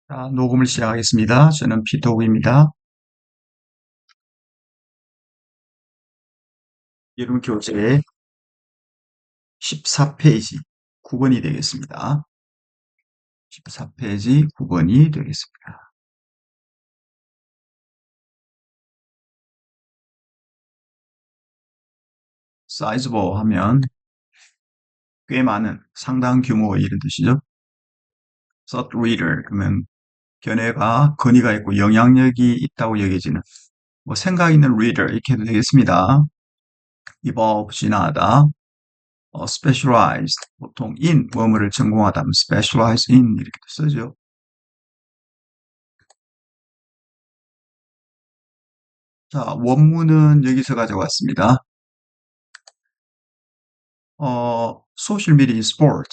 자, 녹음을 시작하겠습니다. 저는 피터욱입니다. 이름 교재 14페이지 9번이 되겠습니다. 14페이지 9번이 되겠습니다. 사이즈버 하면 꽤 많은 상당 규모의 이런 뜻이죠. thought leader 그러면 견해가 근위가 있고 영향력이 있다고 여겨지는 뭐 생각 있는 reader 이렇게 해도 되겠습니다. evolve 진화하다. specialized 보통 in 뭐뭐를 전공하다 하면 specialize in 이렇게 쓰죠. 자, 원문은 여기서 가져왔습니다. 소셜미디어,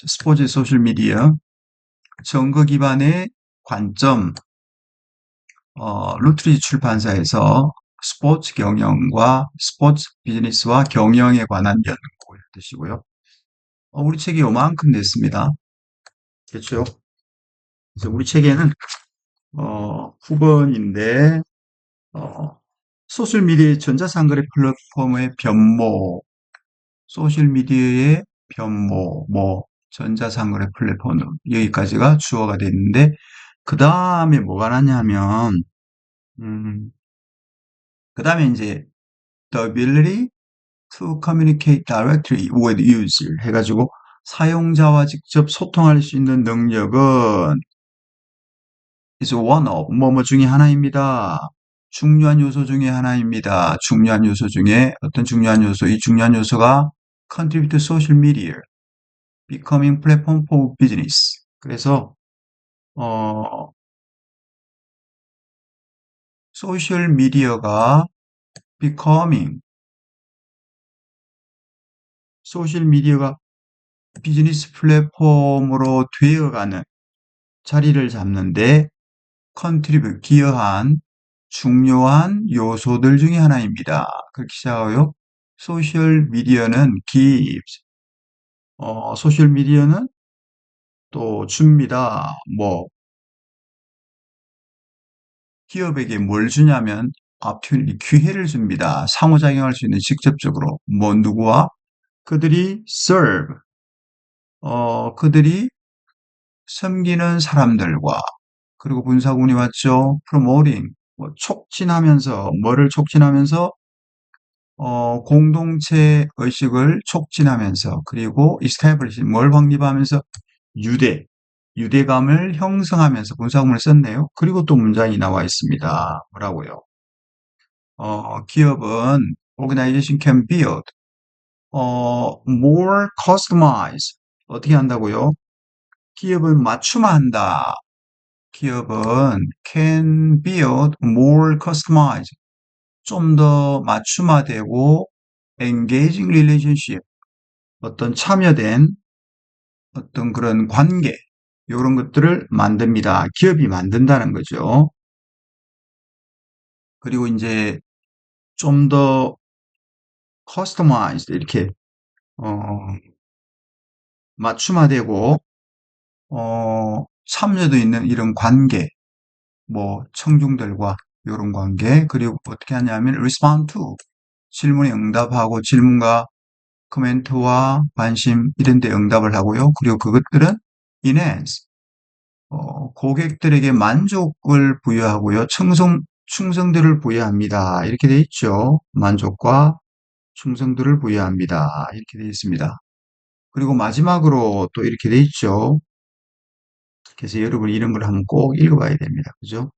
스포츠 소셜미디어, 정거 기반의 관점, 루트리지 출판사에서 스포츠 경영과 스포츠 비즈니스와 경영에 관한 연구 뜻이고요. 우리 책이 요만큼 됐습니다. 그렇죠? 그래서 우리 책에는, 후번인데, 소셜미디어 전자상거래 플랫폼의 변모, 소셜미디어의 변모, 뭐, 전자상거래 플랫폼, 여기까지가 주어가 됐는데, 그 다음에 뭐가 나냐면, 음, 그 다음에 이제, the ability to communicate directly with user 해가지고, 사용자와 직접 소통할 수 있는 능력은 is one of, 뭐뭐 중에 하나입니다. 중요한 요소 중에 하나입니다. 중요한 요소 중에 어떤 중요한 요소, 이 중요한 요소가 contribute to social media. becoming platform for business. 그래서 소셜 미디어가 becoming 소셜 미디어가 비즈니스 플랫폼으로 되어가는 자리를 잡는데 contribute 기여한 중요한 요소들 중에 하나입니다. 그렇게 시작하고요. 소셜 미디어는 gives 소셜 미디어는 또 줍니다. 뭐 기업에게 뭘 주냐면 opportunity, 기회를 줍니다. 상호작용할 수 있는 직접적으로 뭐 누구와 그들이 serve, 그들이 섬기는 사람들과 그리고 분사구문이 왔죠. promoting, 뭐 촉진하면서 뭐를 촉진하면서 공동체 의식을 촉진하면서 그리고 establish 뭘 확립하면서 유대, 유대감을 형성하면서 분사구문을 썼네요. 그리고 또 문장이 나와 있습니다. 뭐라고요? 기업은 organization can build more customized 어떻게 한다고요? 기업은 맞춤화한다. 기업은 can build more customized 좀 더 맞춤화되고 engaging relationship 어떤 참여된 어떤 그런 관계 이런 것들을 만듭니다. 기업이 만든다는 거죠. 그리고 이제 좀 더 customized 이렇게 어, 맞춤화되고 참여도 있는 이런 관계, 뭐 청중들과 이런 관계, 그리고 어떻게 하냐면 respond to 질문에 응답하고 질문과 코멘트와 관심 이런 데 응답을 하고요. 그리고 그것들은 enhance 고객들에게 만족을 부여하고요. 충성들을 부여합니다. 이렇게 돼 있죠. 만족과 충성들을 부여합니다. 이렇게 돼 있습니다. 그리고 마지막으로 또 이렇게 돼 있죠. 그래서 여러분 이런 걸 한번 꼭 읽어봐야 됩니다. 그죠?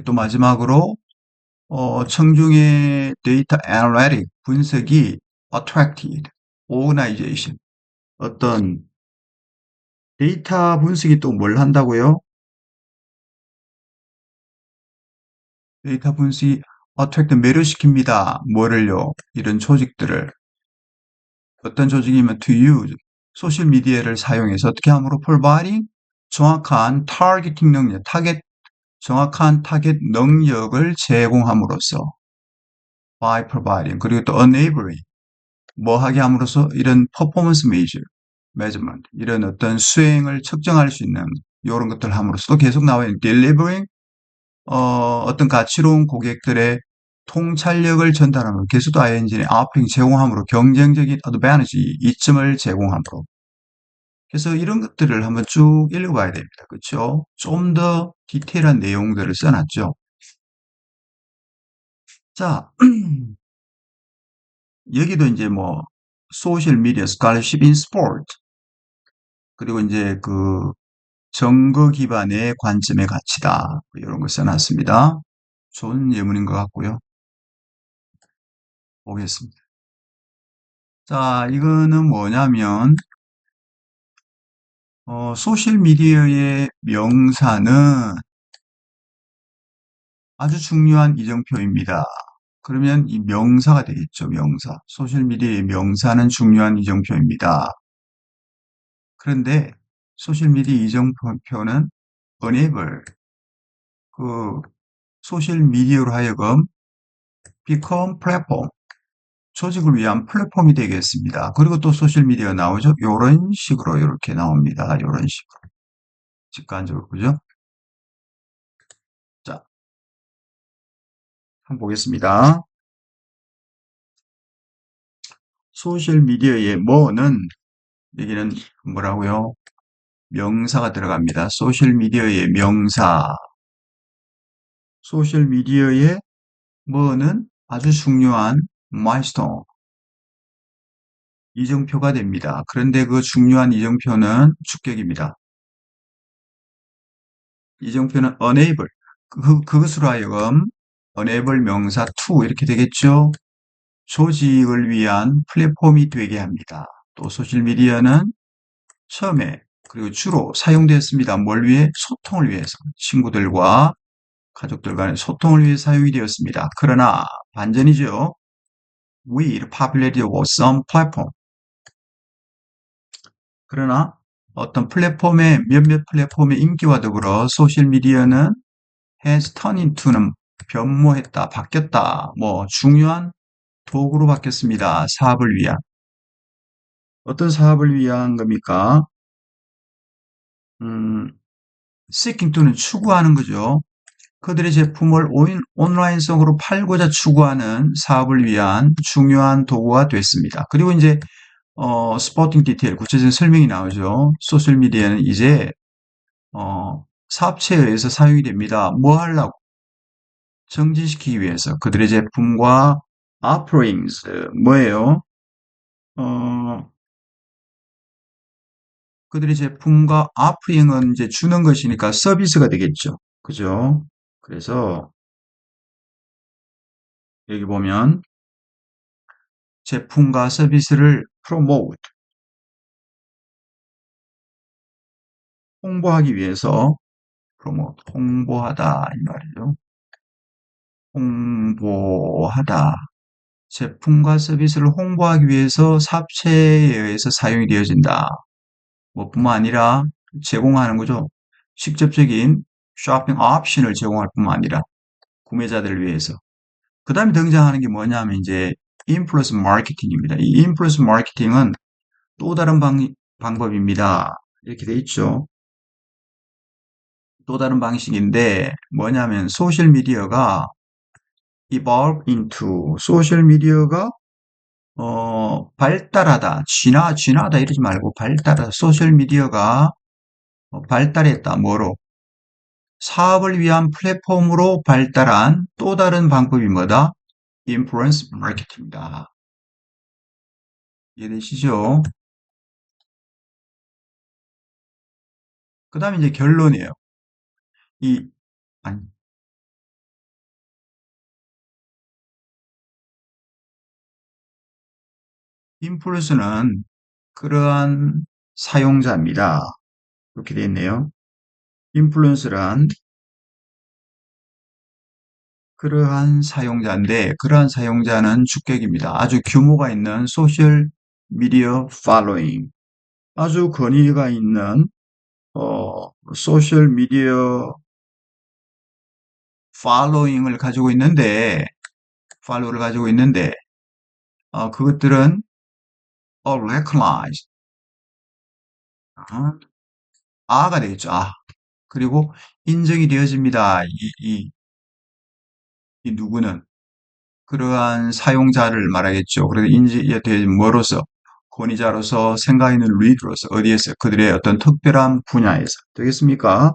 또 마지막으로 청중의 데이터 애널리틱 분석이 attracted organization 어떤 데이터 분석이 또 뭘 한다고요? 데이터 분석이 attract 매료시킵니다. 뭐를요? 이런 조직들을 어떤 조직이면 to use 소셜 미디어를 사용해서 어떻게 함으로 providing 정확한 타겟팅 능력, 정확한 타겟 능력을 제공함으로써 by providing 그리고 또 enabling 뭐 하게 함으로써 이런 performance measure, measurement 이런 어떤 수행을 측정할 수 있는 이런 것들 함으로써도 계속 나와요. delivering 어떤 가치로운 고객들의 통찰력을 전달함으로 계속도 ing의 offering 제공함으로 경쟁적인 advantage 이점을 제공함으로 그래서 이런 것들을 한번 쭉 읽어봐야 됩니다. 그렇죠? 좀 더 디테일한 내용들을 써놨죠. 자, 여기도 이제 뭐 소셜 미디어 스칼러십 인 스포츠 그리고 이제 그 정거 기반의 관점의 가치다 이런 걸 써놨습니다. 좋은 예문인 것 같고요. 보겠습니다. 자, 이거는 뭐냐면 소셜 미디어의 명사는 아주 중요한 이정표입니다. 그러면 이 명사가 되겠죠, 명사. 소셜미디어의 명사는 중요한 이정표입니다. 그런데 소셜미디어 이정표는 enable, 그 소셜미디어로 하여금 become platform, 조직을 위한 플랫폼이 되겠습니다. 그리고 또 소셜미디어가 나오죠. 이런 식으로 이렇게 나옵니다. 이런 식으로. 직관적으로, 그죠? 자, 한번 보겠습니다. 소셜미디어의 뭐는 여기는 뭐라고요? 명사가 들어갑니다. 소셜미디어의 명사. 소셜미디어의 뭐는 아주 중요한 마일스톤, 이정표가 됩니다. 그런데 그 중요한 이정표는 주격입니다. 이정표는 enable, 그것으로 하여금 enable 명사 to 이렇게 되겠죠. 조직을 위한 플랫폼이 되게 합니다. 또 소셜미디어는 처음에 그리고 주로 사용되었습니다. 뭘 위해? 소통을 위해서. 친구들과 가족들 간의 소통을 위해 사용이 되었습니다. 그러나 반전이죠. with popularity of some platform. 그러나 어떤 몇몇 플랫폼의 인기와 더불어 소셜미디어는 has turned into는 변모했다, 바뀌었다, 뭐 중요한 도구로 바뀌었습니다. 사업을 위한. 어떤 사업을 위한 겁니까? 음, seeking to는 추구하는 거죠. 그들의 제품을 온라인성으로 팔고자 추구하는 사업을 위한 중요한 도구가 됐습니다. 그리고 이제 스포팅 디테일 구체적인 설명이 나오죠. 소셜미디어는 이제 사업체에 의해서 사용이 됩니다. 뭐 하려고? 정진시키기 위해서 그들의 제품과 offerings 뭐예요? 어, 그들의 제품과 offering은 이제 주는 것이니까 서비스가 되겠죠. 그죠? 그래서 여기 보면 제품과 서비스를 promote 홍보하기 위해서 promote 홍보하다 이 말이죠. 홍보하다. 제품과 서비스를 홍보하기 위해서 사업체에 의해서 사용이 되어진다. 뭐 뿐만 아니라 제공하는 거죠. 직접적인 쇼핑 옵션을 제공할 뿐만 아니라 구매자들을 위해서. 그 다음에 등장하는 게 뭐냐면 이제 인플루언스 마케팅입니다. 이 인플루언스 마케팅은 또 다른 방법입니다. 이렇게 돼 있죠. 또 다른 방식인데 뭐냐면 소셜미디어가 evolve into 소셜미디어가 발달하다, 진화하다 이러지 말고 발달하다. 소셜미디어가 발달했다. 뭐로? 사업을 위한 플랫폼으로 발달한 또 다른 방법이 뭐다? 인플루언스 마케팅이다. 이해되시죠? 그 다음에 이제 결론이에요. 이, 아니, 인플루언스는 그러한 사용자입니다. 이렇게 되어 있네요. 인플루언스란 그러한 사용자인데 그러한 사용자는 주격입니다. 아주 규모가 있는 소셜 미디어 팔로잉, 아주 권위가 있는 소셜 미디어 팔로잉을 가지고 있는데 팔로우를 가지고 있는데 그것들은 recognized 아가 되겠죠. 그리고 인정이 되어집니다. 이 누구는 그러한 사용자를 말하겠죠. 그래서 인지에 대해 뭐로서 권위자로서 생각 있는 리더로서 어디에서 그들의 어떤 특별한 분야에서 되겠습니까?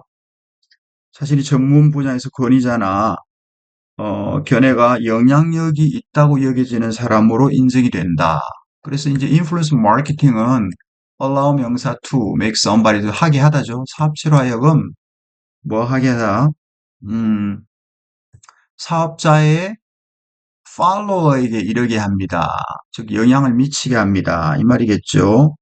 자신이 전문 분야에서 권위자나 견해가 영향력이 있다고 여겨지는 사람으로 인정이 된다. 그래서 이제 인플루언스 마케팅은 allow 명사 to make somebody to 하게 하다죠. 사업체로 하여금 뭐 하게 하다. 음, 사업자의 팔로워에게 이르게 합니다. 즉 영향을 미치게 합니다. 이 말이겠죠.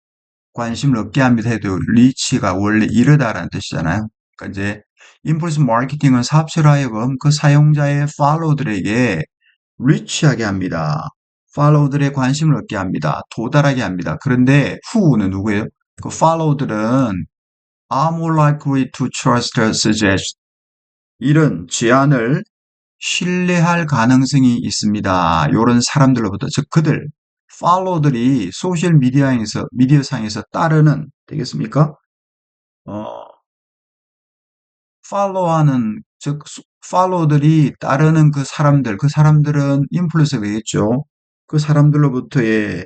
관심을 얻게 합니다 해도 리치가 원래 이르다라는 뜻이잖아요. 그러니까 이제 인플루언스 마케팅은 사업체로 하여금 그 사용자의 팔로워들에게 리치하게 합니다. 팔로워들의 관심을 얻게 합니다. 도달하게 합니다. 그런데 who는 누구예요? 그 팔로워들은 are more likely to trust a suggestion. 이런 제안을 신뢰할 가능성이 있습니다. 이런 사람들로부터, 즉 그들, 팔로워들이 소셜 미디어상에서 따르는, 되겠습니까? 어, 팔로워하는, 즉 팔로워들이 따르는 그 사람들은 인플루언서가 되겠죠. 그 사람들로부터의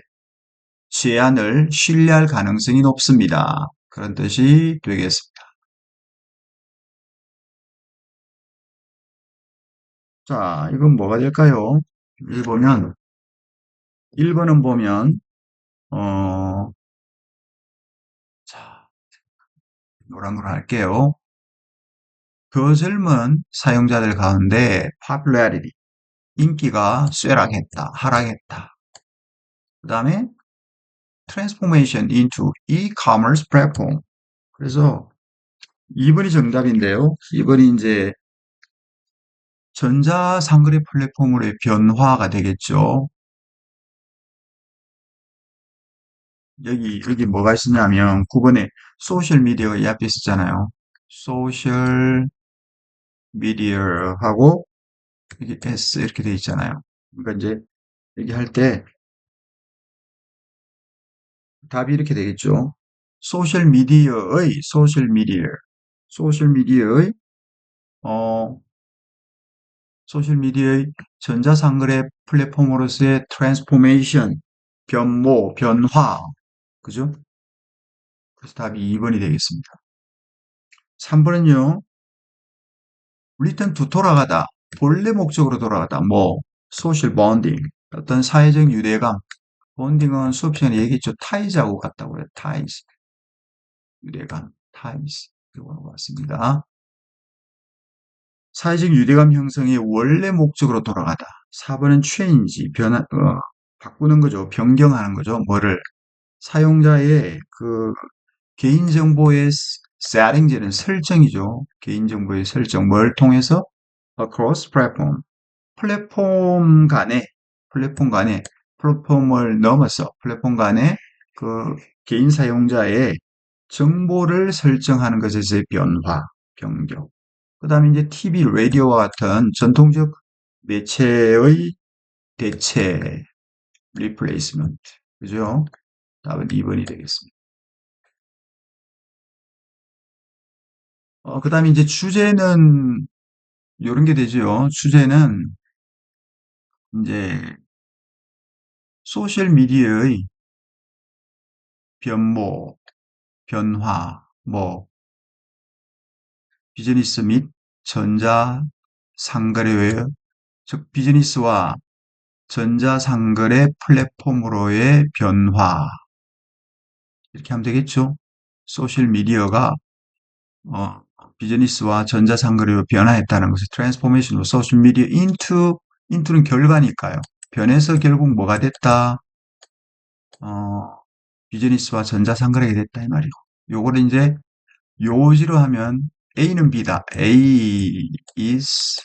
제안을 신뢰할 가능성이 높습니다. 그런 뜻이 되겠습니다. 자, 이건 뭐가 될까요? 1번은 보면, 어, 자, 노란 걸 할게요. 그 젊은 사용자들 가운데 popularity, 인기가 쇠락했다, 하락했다. 그 다음에 transformation into e-commerce platform. 그래서 2번이 정답인데요. 2번이 이제 전자상거래 플랫폼으로의 변화가 되겠죠. 여기 뭐가 있었냐면 9번에 소셜미디어가 이 앞에 있었잖아요. 소셜미디어하고 이게 S 이렇게 돼 있잖아요. 그러니까 이제 얘기할 때 답이 이렇게 되겠죠. 소셜미디어의 어 소셜미디어의 전자상거래 플랫폼으로서의 트랜스포메이션, 변화, 그죠? 그래서 답이 2번이 되겠습니다. 3번은요, return to 돌아가다, 본래 목적으로 돌아가다, 뭐, 소셜 본딩, 어떤 사회적 유대감, 본딩은 수업 시간에 얘기했죠. 타이즈하고 같다고 해요. 타이즈, 유대감, 타이즈. 이거 같습니다. 사회적 유대감 형성의 원래 목적으로 돌아가다. 4번은 change, 바꾸는 거죠. 변경하는 거죠. 뭐를. 사용자의 그 개인정보의 세팅되는 설정이죠. 개인정보의 설정. 뭘 통해서? across platform. 플랫폼을 넘어서 플랫폼 간에 그 개인 사용자의 정보를 설정하는 것에서의 변화, 변경. 그 다음에 이제 TV, 라디오와 같은 전통적 매체의 대체, replacement. 그죠? 답은 2번이 되겠습니다. 그 다음에 이제 주제는 이런 게 되죠. 주제는 이제 소셜미디어의 변모, 변화, 뭐 비즈니스 및 전자상거래의, 즉 비즈니스와 전자상거래 플랫폼으로의 변화, 이렇게 하면 되겠죠. 소셜미디어가 어, 비즈니스와 전자상거래로 변화했다는 것을 트랜스포메이션으로 소셜미디어 into는 결과니까요. 변해서 결국 뭐가 됐다? 어, 비즈니스와 전자상거래가 됐다 이 말이고. 요거를 이제 요지로 하면 A는 B다. A is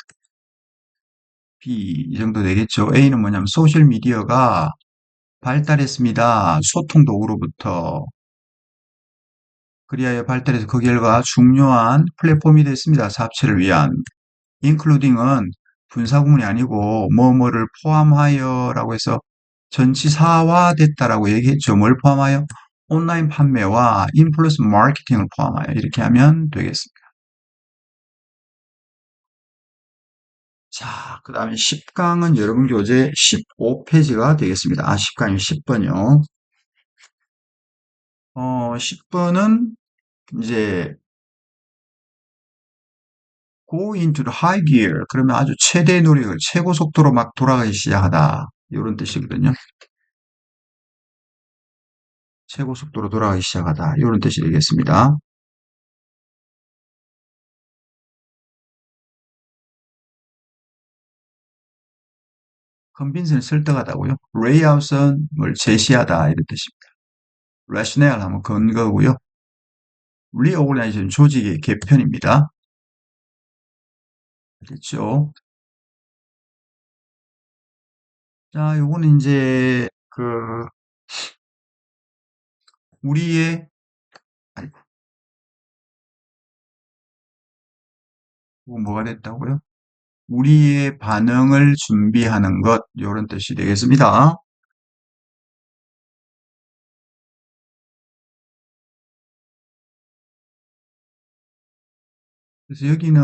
B 이 정도 되겠죠. A는 뭐냐면 소셜미디어가 발달했습니다. 소통 도구로부터 그리하여 발달해서 그 결과 중요한 플랫폼이 됐습니다. 사업체를 위한. including은 분사구문이 아니고 뭐뭐를 포함하여라고 해서 전치사화됐다라고 얘기했죠. 뭘 포함하여? 온라인 판매와 인플루언스 마케팅을 포함하여 이렇게 하면 되겠습니다. 자, 그 다음에 10강은 여러분 교재 15페이지가 되겠습니다. 10강이 10번이요. 10번은 이제 go into the high gear. 그러면 아주 최대 노력을 최고 속도로 막 돌아가기 시작하다. 이런 뜻이거든요. 최고 속도로 돌아가기 시작하다. 이런 뜻이 되겠습니다. 컨빈스는 설득하다고요. 레이아웃은 제시하다 이런 뜻입니다. rationale 하면 근거고요. reorganization 조직의 개편입니다. 됐죠? 자, 요거는 이제 우리의 아니, 뭐가 됐다고요? 우리의 반응을 준비하는 것 이런 뜻이 되겠습니다. 그래서 여기는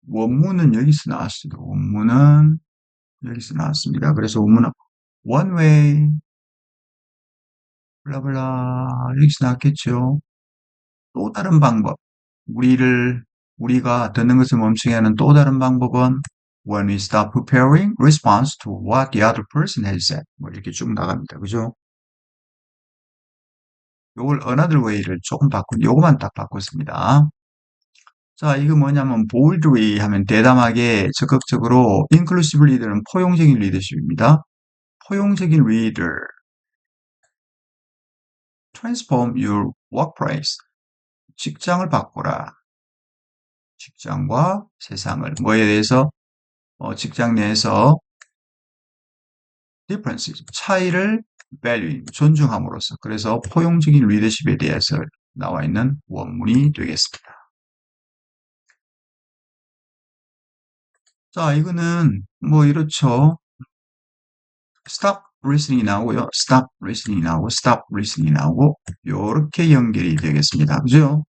원문은 여기서 나왔습니다. 원문은 여기서 나왔습니다. 그래서 원문은 one way 블라블라 여기서 나왔겠죠. 또 다른 방법 우리가 듣는 것을 멈추게 하는 또 다른 방법은 when we stop preparing response to what the other person has said 이렇게 쭉 나갑니다. 그죠? 요걸 another way를 조금 요거만 딱 바꿨습니다. 자, 이거 뭐냐면 boldly 하면 대담하게 적극적으로 inclusive leader는 포용적인 리더십입니다. 포용적인 leader transform your workplace 직장을 바꾸라. 직장과 세상을 뭐에 대해서 직장 내에서 differences 차이를 value 존중함으로써 그래서 포용적인 리더십에 대해서 나와 있는 원문이 되겠습니다. 자, 이거는 이렇죠. stop listening이 나오고요. stop listening이 나오고 stop listening이 나오고 요렇게 연결이 되겠습니다. 그죠?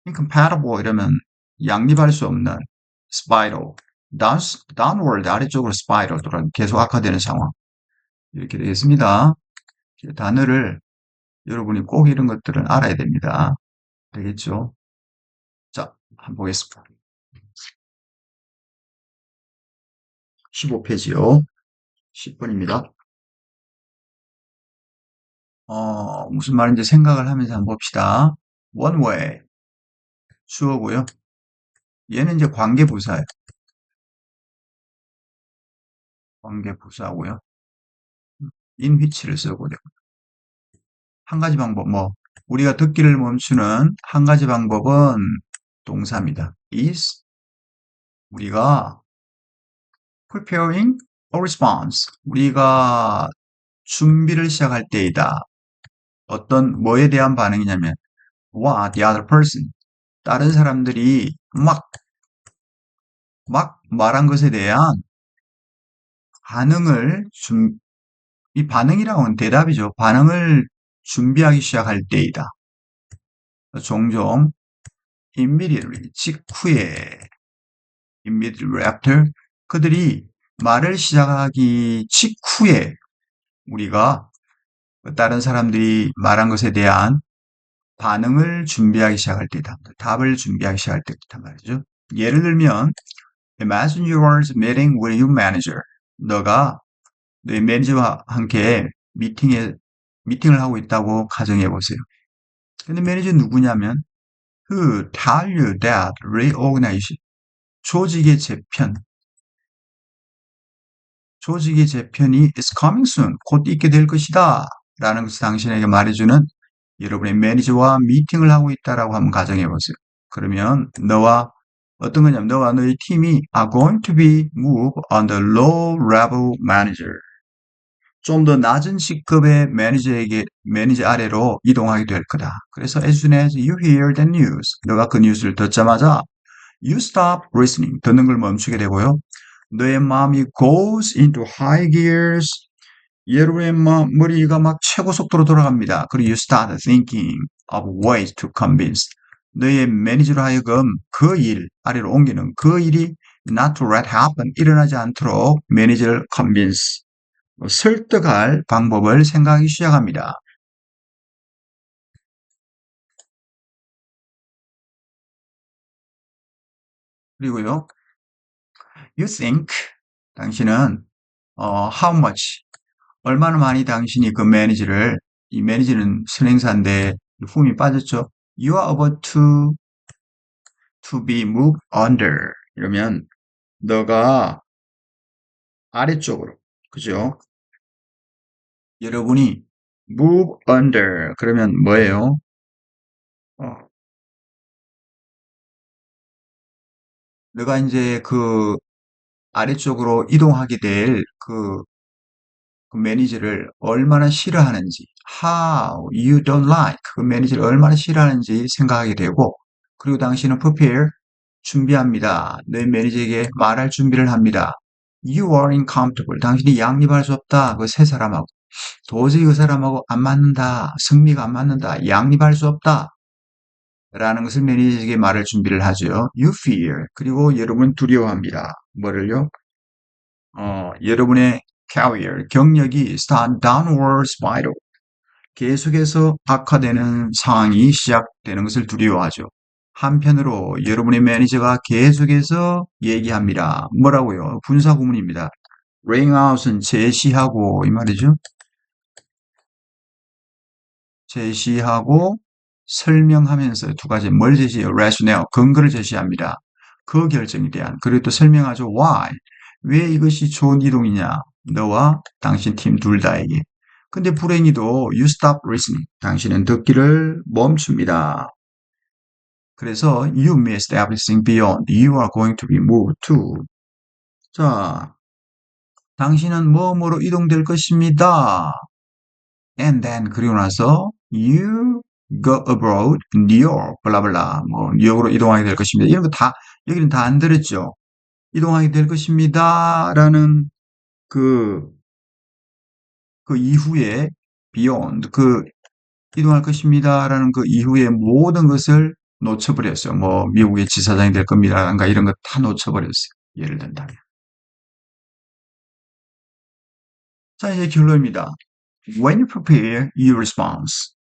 incompatible 이러면 양립할 수 없는 spiral downward 아래쪽으로 spiral 돌아 계속 악화되는 상황 이렇게 되겠습니다. 단어를 여러분이 꼭 이런 것들은 알아야 됩니다. 되겠죠? 자, 한번 보겠습니다. 15페이지요. 10번입니다. 무슨 말인지 생각을 하면서 한번 봅시다. one way 주어고요. 얘는 이제 관계부사예요. 관계부사고요. in which를 쓰고 한 가지 방법 우리가 듣기를 멈추는 한 가지 방법은 동사입니다. is 우리가 preparing a response 우리가 준비를 시작할 때이다. 어떤 뭐에 대한 반응이냐면 what the other person 다른 사람들이 막 말한 것에 대한 이 반응이라고 하는 대답이죠. 반응을 준비하기 시작할 때이다. 종종 immediately 직후에 immediately after 그들이 말을 시작하기 직후에 우리가 다른 사람들이 말한 것에 대한 반응을 준비하기 시작할 때다. 답을 준비하기 시작할 때다 말이죠. 예를 들면 imagine you are meeting with your manager. 너가 너의 매니저와 함께 미팅을 하고 있다고 가정해 보세요. 근데 매니저 누구냐면 who tell you that reorganization 조직의 재편이 is coming soon 곧 있게 될 것이다 라는 것을 당신에게 말해주는 여러분의 매니저와 미팅을 하고 있다라고 한번 가정해 보세요. 그러면 어떤 거냐면 너와 너의 팀이 are going to be moved on the low level manager 좀 더 낮은 직급의 매니저 아래로 이동하게 될 거다. 그래서 as soon as you hear the news, 너가 그 뉴스를 듣자마자 you stop listening, 듣는 걸 멈추게 되고요. 너의 마음이 goes into high gears, 여러분의 머리가 막 최고 속도로 돌아갑니다. 그리고 you start thinking of ways to convince, 너의 매니저로 하여금 그 일, 아래로 옮기는 그 일이 not to let happen, 일어나지 않도록 매니저를 convince, 설득할 방법을 생각하기 시작합니다. 그리고요, you think, 당신은 how much, 얼마나 많이 당신이 그 매니저를, 이 매니저는 선행사인데 품이 빠졌죠. You are about to be moved under. 이러면 너가 아래쪽으로, 그죠? 여러분이 move under 그러면 뭐예요? 어, 내가 이제 그 아래쪽으로 이동하게 될 그 매니저를 얼마나 싫어하는지, how you don't like 그 매니저를 얼마나 싫어하는지 생각하게 되고, 그리고 당신은 prepare 준비합니다. 내 매니저에게 말할 준비를 합니다. You are incomfortable. 당신이 양립할 수 없다. 그 세 사람하고. 도저히 그 사람하고 안 맞는다. 성미가 안 맞는다. 양립할 수 없다. 라는 것을 매니저에게 말할 준비를 하죠. You fear. 그리고 여러분은 두려워합니다. 뭐를요? 여러분의 career, 경력이 start downward spiral. 계속해서 악화되는 상황이 시작되는 것을 두려워하죠. 한편으로 여러분의 매니저가 계속해서 얘기합니다. 뭐라고요? 분사구문입니다. laying out은 제시하고 이 말이죠. 제시하고 설명하면서 두 가지 뭘 제시해요? rationale, 근거를 제시합니다. 그 결정에 대한. 그리고 또 설명하죠. why, 왜 이것이 좋은 이동이냐? 너와 당신 팀 둘 다에게. 근데 불행히도 you stop listening. 당신은 듣기를 멈춥니다. 그래서 you missed everything beyond. You are going to be moved to. 자, 당신은 뭐뭐로 이동될 것입니다. And then 그리고 나서 you go abroad, 뉴욕, 블라블라, 뭐 뉴욕으로 이동하게 될 것입니다. 이런 거 다 여기는 다 안 들었죠. 이동하게 될 것입니다라는 그, 그 이후에 beyond, 그 이동할 것입니다라는 그 이후에 모든 것을 놓쳐버렸어요. 뭐 미국의 지사장이 될 겁니다라든가 이런 거 다 놓쳐버렸어요. 예를 든다면. 자, 이제 결론입니다. When you prepare your response.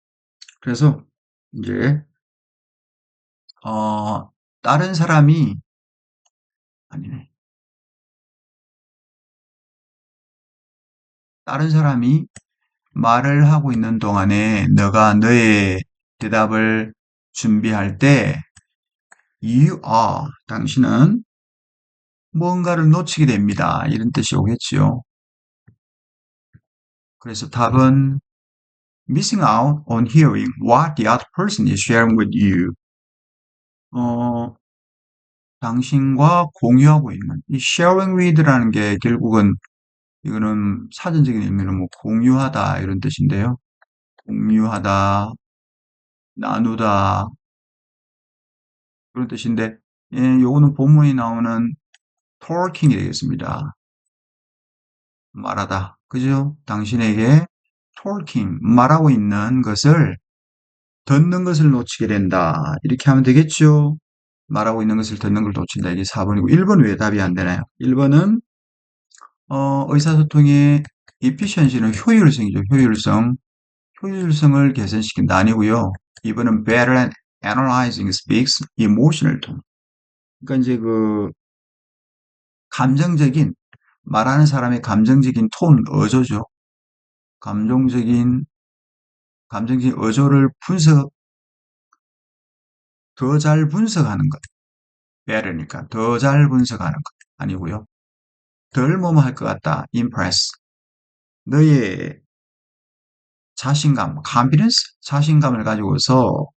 그래서 이제 다른 사람이 아니네. 다른 사람이 말을 하고 있는 동안에 너가 너의 대답을 준비할 때 you are, 당신은 뭔가를 놓치게 됩니다. 이런 뜻이 오겠지요. 그래서 답은 missing out on hearing what the other person is sharing with you. 어, 당신과 공유하고 있는 이 sharing with라는 게 결국은 이거는 사전적인 의미는 뭐 공유하다 이런 뜻인데요. 공유하다, 나누다 그런 뜻인데 예, 요거는 본문에 나오는 talking이 되겠습니다. 말하다. 그죠? 당신에게 talking, 말하고 있는 것을 듣는 것을 놓치게 된다. 이렇게 하면 되겠죠? 말하고 있는 것을 듣는 걸 놓친다. 이게 4번이고 1번 왜 답이 안 되나요? 1번은 의사소통의 efficiency는 효율성이죠. 효율성. 효율성을 개선시킨다 아니고요. 2번은 better at analyzing speaks emotional tone. 그러니까 이제 그 감정적인 말하는 사람의 감정적인 톤, 어조죠. 감정적인 감정적인 어조를 더 잘 분석하는 것. better니까 더 잘 분석하는 것 아니고요. 덜 뭐뭐 할 것 같다. impress. 너의 자신감, confidence, 자신감을 가지고서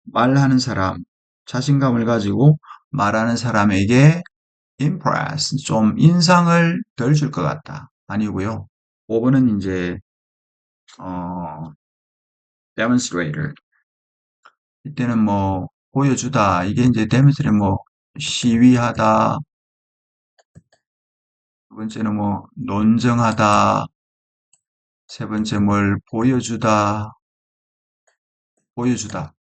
말하는 사람, 자신감을 가지고 말하는 사람에게 impress, 좀 인상을 덜 줄 것 같다. 아니고요. 5번은 이제 demonstrator. 이때는 뭐 보여주다. 이게 이제 demonstrate 뭐 시위하다. 두 번째는 뭐 논증하다. 세 번째 뭘 보여주다. 보여주다.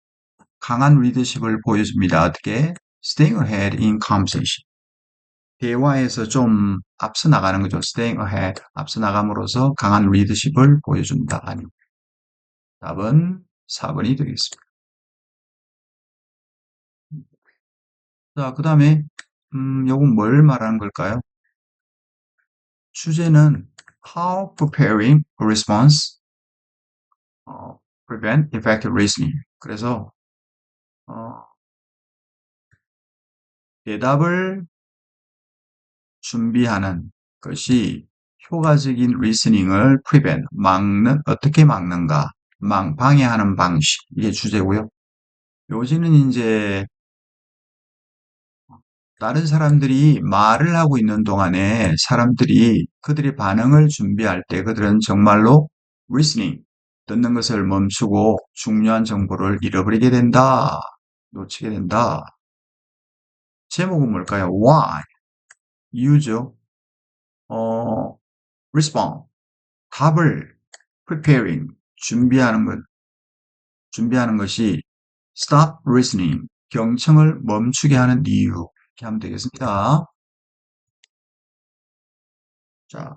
강한 리더십을 보여줍니다. 어떻게? Staying ahead in conversation. 대화에서 좀 앞서 나가는 거죠. Staying ahead. 앞서 나감으로써 강한 리더십을 보여준다. 아니, 답은 4번이 되겠습니다. 자, 그 다음에, 요건 뭘 말하는 걸까요? 주제는 How preparing a response prevent effective listening. 그래서 어, 대답을 준비하는 것이 효과적인 리스닝을 prevent, 어떻게 막는가, 방해하는 방식, 이게 주제고요. 요지는 이제 다른 사람들이 말을 하고 있는 동안에 사람들이 그들의 반응을 준비할 때 그들은 정말로 listening, 듣는 것을 멈추고 중요한 정보를 잃어버리게 된다, 놓치게 된다. 제목은 뭘까요? Why? 이유죠. respond. 답을 preparing. 준비하는 것이 stop listening. 경청을 멈추게 하는 이유. 이렇게 하면 되겠습니다. 자,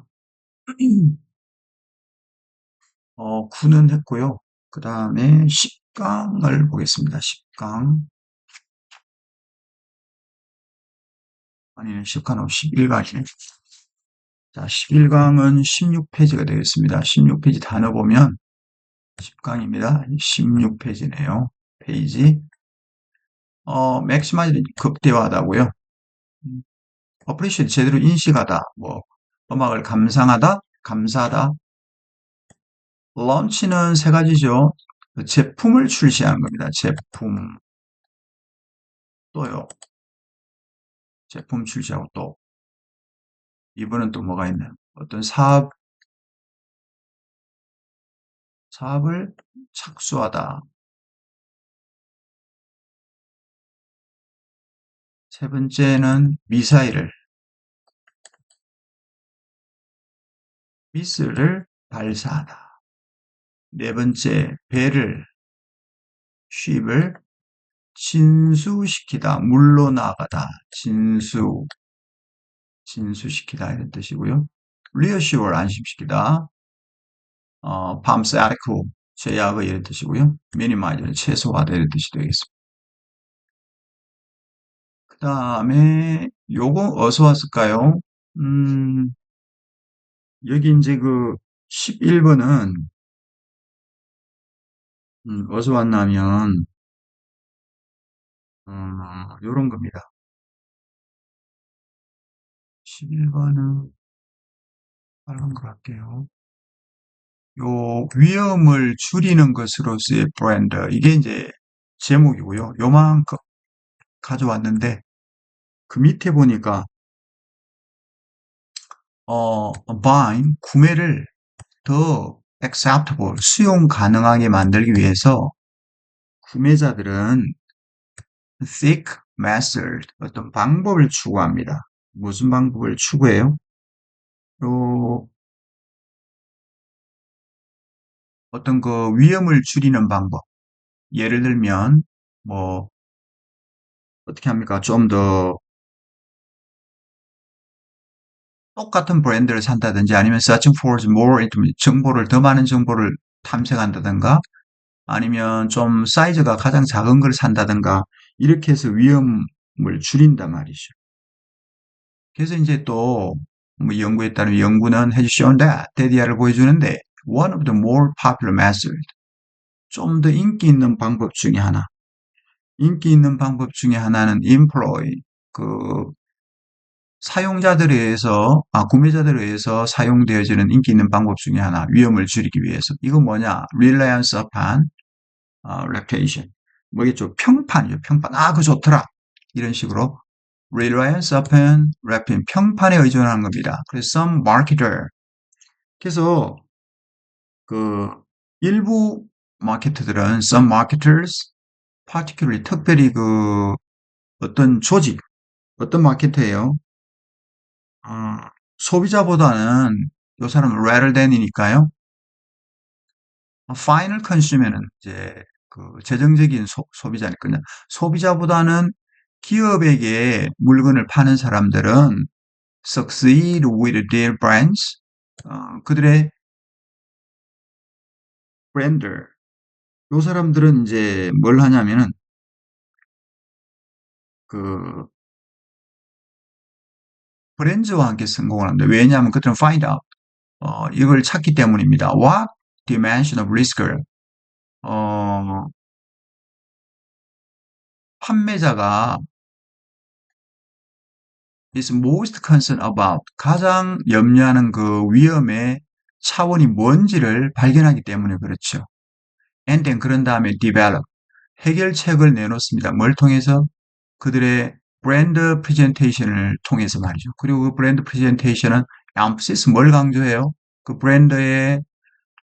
9는 했고요. 그 다음에 10강을 보겠습니다. 10강. 아니네, 10강 11강이네. 자, 11강은 16페이지가 되겠습니다. 16페이지 단어 보면 10강입니다. 16페이지네요. 페이지. 맥시마이즈 극대화하다고요. appreciate 제대로 인식하다. 뭐 음악을 감상하다, 감사하다. 런치는 세 가지죠. 제품을 출시하는 겁니다. 제품. 또요. 제품 출시하고 또 이번은 또 뭐가 있나요? 어떤 사업을 착수하다. 세 번째는 미스를 발사하다. 네 번째, 쉽을 진수시키다, 물러나가다, 진수시키다 이런 뜻이고요. reassure, 안심시키다, pumps adequate, 제약의 이런 뜻이고요. minimize는 최소화다 이런 뜻이 되겠습니다. 그 다음에 요거 어디서 왔을까요? 여기 이제 그 11번은 어디서 왔냐면 요런 겁니다. 11번은 다른 거 할게요. 요 위험을 줄이는 것으로서의 브랜드 이게 이제 제목이고요. 요만큼 가져왔는데 그 밑에 보니까 buying 구매를 더 acceptable 수용 가능하게 만들기 위해서 구매자들은 seek method 어떤 방법을 추구합니다. 무슨 방법을 추구해요? 요 어떤 그 위험을 줄이는 방법. 예를 들면 뭐 어떻게 합니까? 좀 더 똑같은 브랜드를 산다든지 아니면 searching for more 정보를 더 많은 정보를 탐색한다든가 아니면 좀 사이즈가 가장 작은 걸 산다든가 이렇게 해서 위험을 줄인단 말이죠. 그래서 이제 또 뭐 연구에 따른 연구는 has shown that 데디아를 보여주는데 one of the more popular methods 좀 더 인기 있는 방법 중에 하나 인기 있는 방법 중에 하나는 employ 그 구매자들에 의해서 사용되어지는 인기 있는 방법 중에 하나, 위험을 줄이기 위해서. 이건 뭐냐? reliance upon reputation. 뭐겠죠? 평판이죠, 평판. 아, 그거 좋더라. 이런 식으로. reliance upon reputation. 평판에 의존하는 겁니다. 그래서 some marketer. 그래서 그 일부 마케터들은 some marketers, particularly 특별히 그 어떤 조직, 어떤 마케터예요? 소비자보다는 요 사람은 rather than이니까요. final consumer는 이제 재정적인 소비자니까요. 소비자보다는 기업에게 물건을 파는 사람들은 succeed with their brands. 그들의 브랜드. 요 사람들은 이제 뭘 하냐면은 그 브랜드와 함께 성공을 합니다. 왜냐하면 그들은 find out. 이걸 찾기 때문입니다. What dimension of risk를 어, 판매자가 is most concerned about 가장 염려하는 그 위험의 차원이 뭔지를 발견하기 때문에 그렇죠. And then 그런 다음에 develop 해결책을 내놓습니다. 뭘 통해서? 그들의 브랜드 프레젠테이션을 통해서 말이죠. 그리고 그 브랜드 프레젠테이션은 emphasis 뭘 강조해요? 그 브랜드의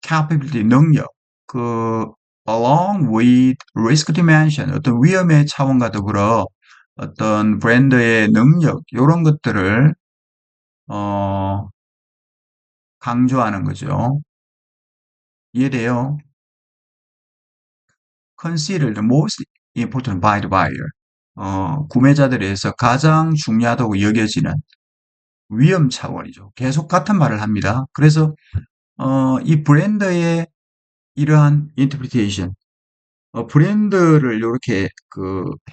capability 능력, 그 along with risk dimension 어떤 위험의 차원과 더불어 어떤 브랜드의 능력 이런 것들을 어, 강조하는 거죠. 이해돼요? Consider the most important by the buyer. 구매자들에서 가장 중요하다고 여겨지는 위험 차원이죠. 계속 같은 말을 합니다. 그래서 이 브랜드의 이러한 interpretation, 브랜드를 이렇게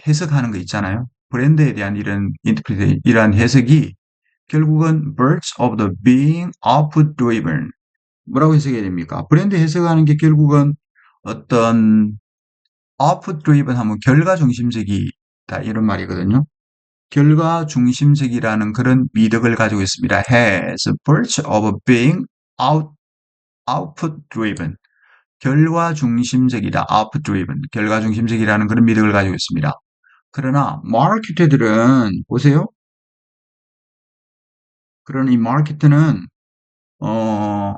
해석하는 거 있잖아요. 브랜드에 대한 이런 interpretation, 이러한 해석이 결국은 birds of the being output driven. 뭐라고 해석해야 됩니까? 브랜드 해석하는 게 결국은 어떤 output driven 하면 결과 중심적이다 이런 말이거든요. 결과 중심적이라는 그런 미덕을 가지고 있습니다. has virtue of being output driven. 결과 중심적이다. output driven. 결과 중심적이라는 그런 미덕을 가지고 있습니다. 그러나 마케터들은 보세요. 그러나 이 마케터는 어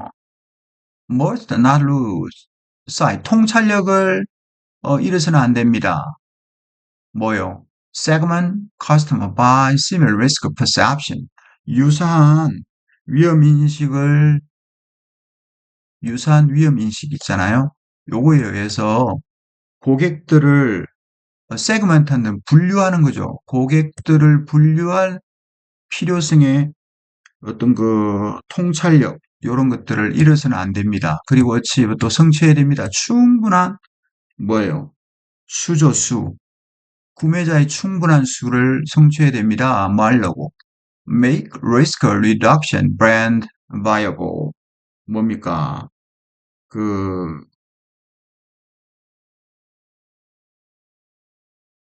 must not lose sight. 통찰력을 잃어서는 안 됩니다. 뭐요? segment customer by similar risk perception. 유사한 위험 인식을 유사한 위험 인식 있잖아요. 요거에 의해서 고객들을 세그멘트하는 분류하는 거죠. 고객들을 분류할 필요성의 어떤 통찰력 이런 것들을 잃어서는 안 됩니다. 그리고 어찌 또 성취해야 됩니다. 충분한 뭐예요? 수죠. 구매자의 충분한 수를 성취해야 됩니다. 뭐 하려고? Make risk reduction brand viable. 뭡니까? 그,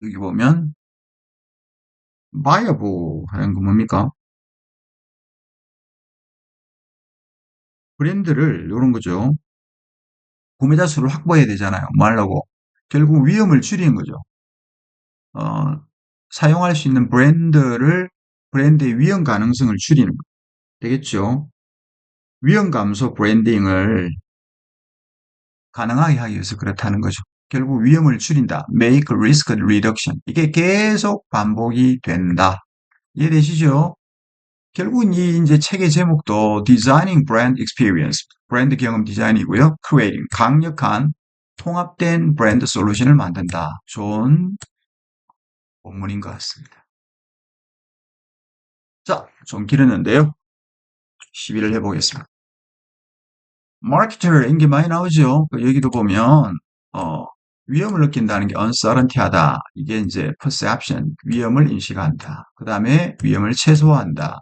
여기 보면, viable 하는 거 뭡니까? 브랜드를, 이런 거죠. 구매자 수를 확보해야 되잖아요. 뭐 하려고? 결국 위험을 줄이는 거죠. 어, 사용할 수 있는 브랜드의 위험 가능성을 줄이는 거. 되겠죠? 위험 감소 브랜딩을 가능하게 하기 위해서 그렇다는 거죠. 결국 위험을 줄인다. Make risk reduction. 이게 계속 반복이 된다. 이해되시죠? 결국은 이 이제 책의 제목도 Designing Brand Experience, 브랜드 경험 디자인이고요. Creating, 강력한 통합된 브랜드 솔루션을 만든다. 좋은 본문인 것 같습니다. 자, 좀 길었는데요. 시비를 해보겠습니다. 마케터 인기 많이 나오죠. 그 여기도 보면 어, 위험을 느낀다는 게 uncertainty하다. 이게 이제 perception, 위험을 인식한다. 그 다음에 위험을 최소화한다.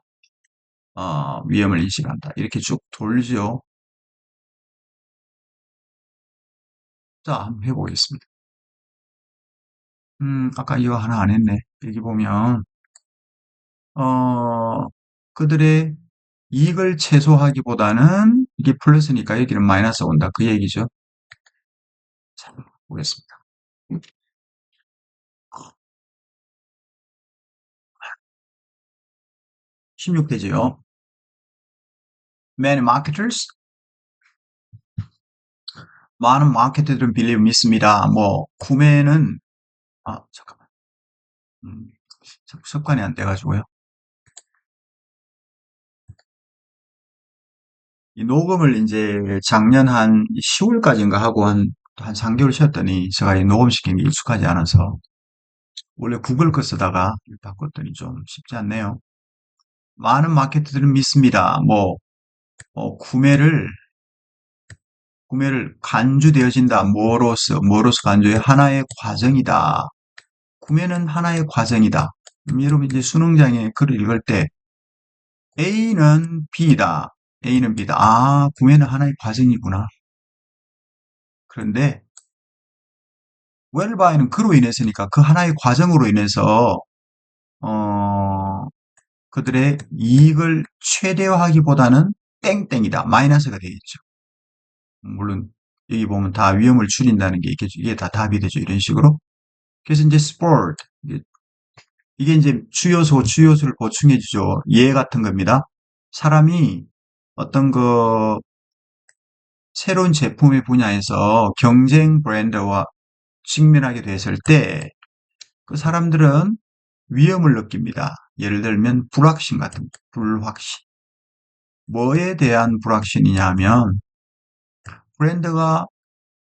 위험을 인식한다. 이렇게 쭉 돌죠. 자, 한번 해보겠습니다. 아까 이거 하나 안 했네. 여기 보면 어, 그들의 이익을 최소화하기보다는 이게 플러스니까 여기는 마이너스 온다. 그 얘기죠. 자, 보겠습니다. 16페이지요. Many marketers 많은 마케터들은 빌리브 믿습니다. 뭐 구매는 잠깐만. 음, 습관이 안 돼가지고요. 이 녹음을 이제 작년 한 10월까지인가 하고 한 한 3개월 쉬었더니 제가 이 녹음시킨 게 익숙하지 않아서 원래 구글 거 쓰다가 바꿨더니 좀 쉽지 않네요. 많은 마케터들은 믿습니다. 구매를 간주되어진다. 뭐로서 간주해? 하나의 과정이다. 구매는 하나의 과정이다. 여러분 이제 수능장에 글을 읽을 때 A는 B다. A는 B다. 아, 구매는 하나의 과정이구나. 그런데 웰바이는 그로 인해서니까 그 하나의 과정으로 인해서 어, 그들의 이익을 최대화하기보다는 땡땡이다. 마이너스가 되겠죠. 물론 여기 보면 다 위험을 줄인다는 게 이게 다 답이 되죠. 이런 식으로. 그래서 이제 스포츠 이게 이제 주요수를 보충해 주죠. 예 같은 겁니다. 사람이 어떤 새로운 제품의 분야에서 경쟁 브랜드와 직면하게 됐을 때 그 사람들은 위험을 느낍니다. 예를 들면 불확신 같은 거, 불확신. 뭐에 대한 불확신이냐 하면 브랜드가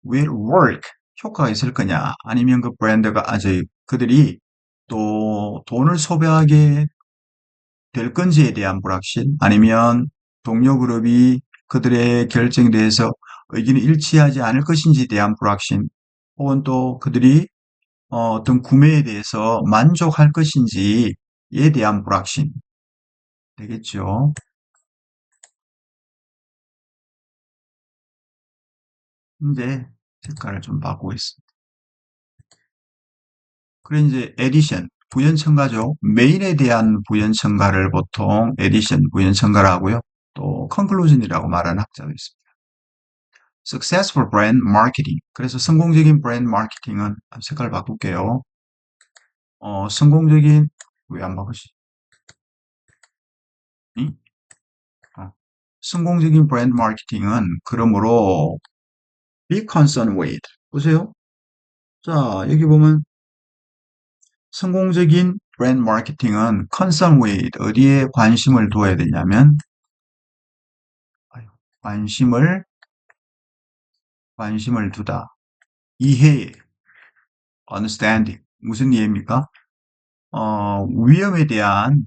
will work 효과가 있을 거냐 아니면 그 브랜드가 그들이 또 돈을 소비하게 될 건지에 대한 불확신 아니면 동료 그룹이 그들의 결정에 대해서 의견이 일치하지 않을 것인지에 대한 불확신 혹은 또 그들이 어떤 구매에 대해서 만족할 것인지에 대한 불확신 되겠죠. 이제 색깔을 좀 바꾸고 있습니다. 그래 이제 에디션 부연첨가죠. 메인에 대한 부연첨가를 보통 에디션 부연첨가를 하고요. 또 컨클루전이라고 말하는 학자도 있습니다. Successful brand marketing. 그래서 성공적인 브랜드 마케팅은 색깔 바꿀게요. 성공적인 왜 안 바꾸지? 응? 성공적인 브랜드 마케팅은 그러므로 be concerned with. 보세요. 자, 여기 보면 성공적인 브랜드 마케팅은 concern with 어디에 관심을 두어야 되냐면 관심을 두다. 이해, understanding. 무슨 이해입니까? 위험에 대한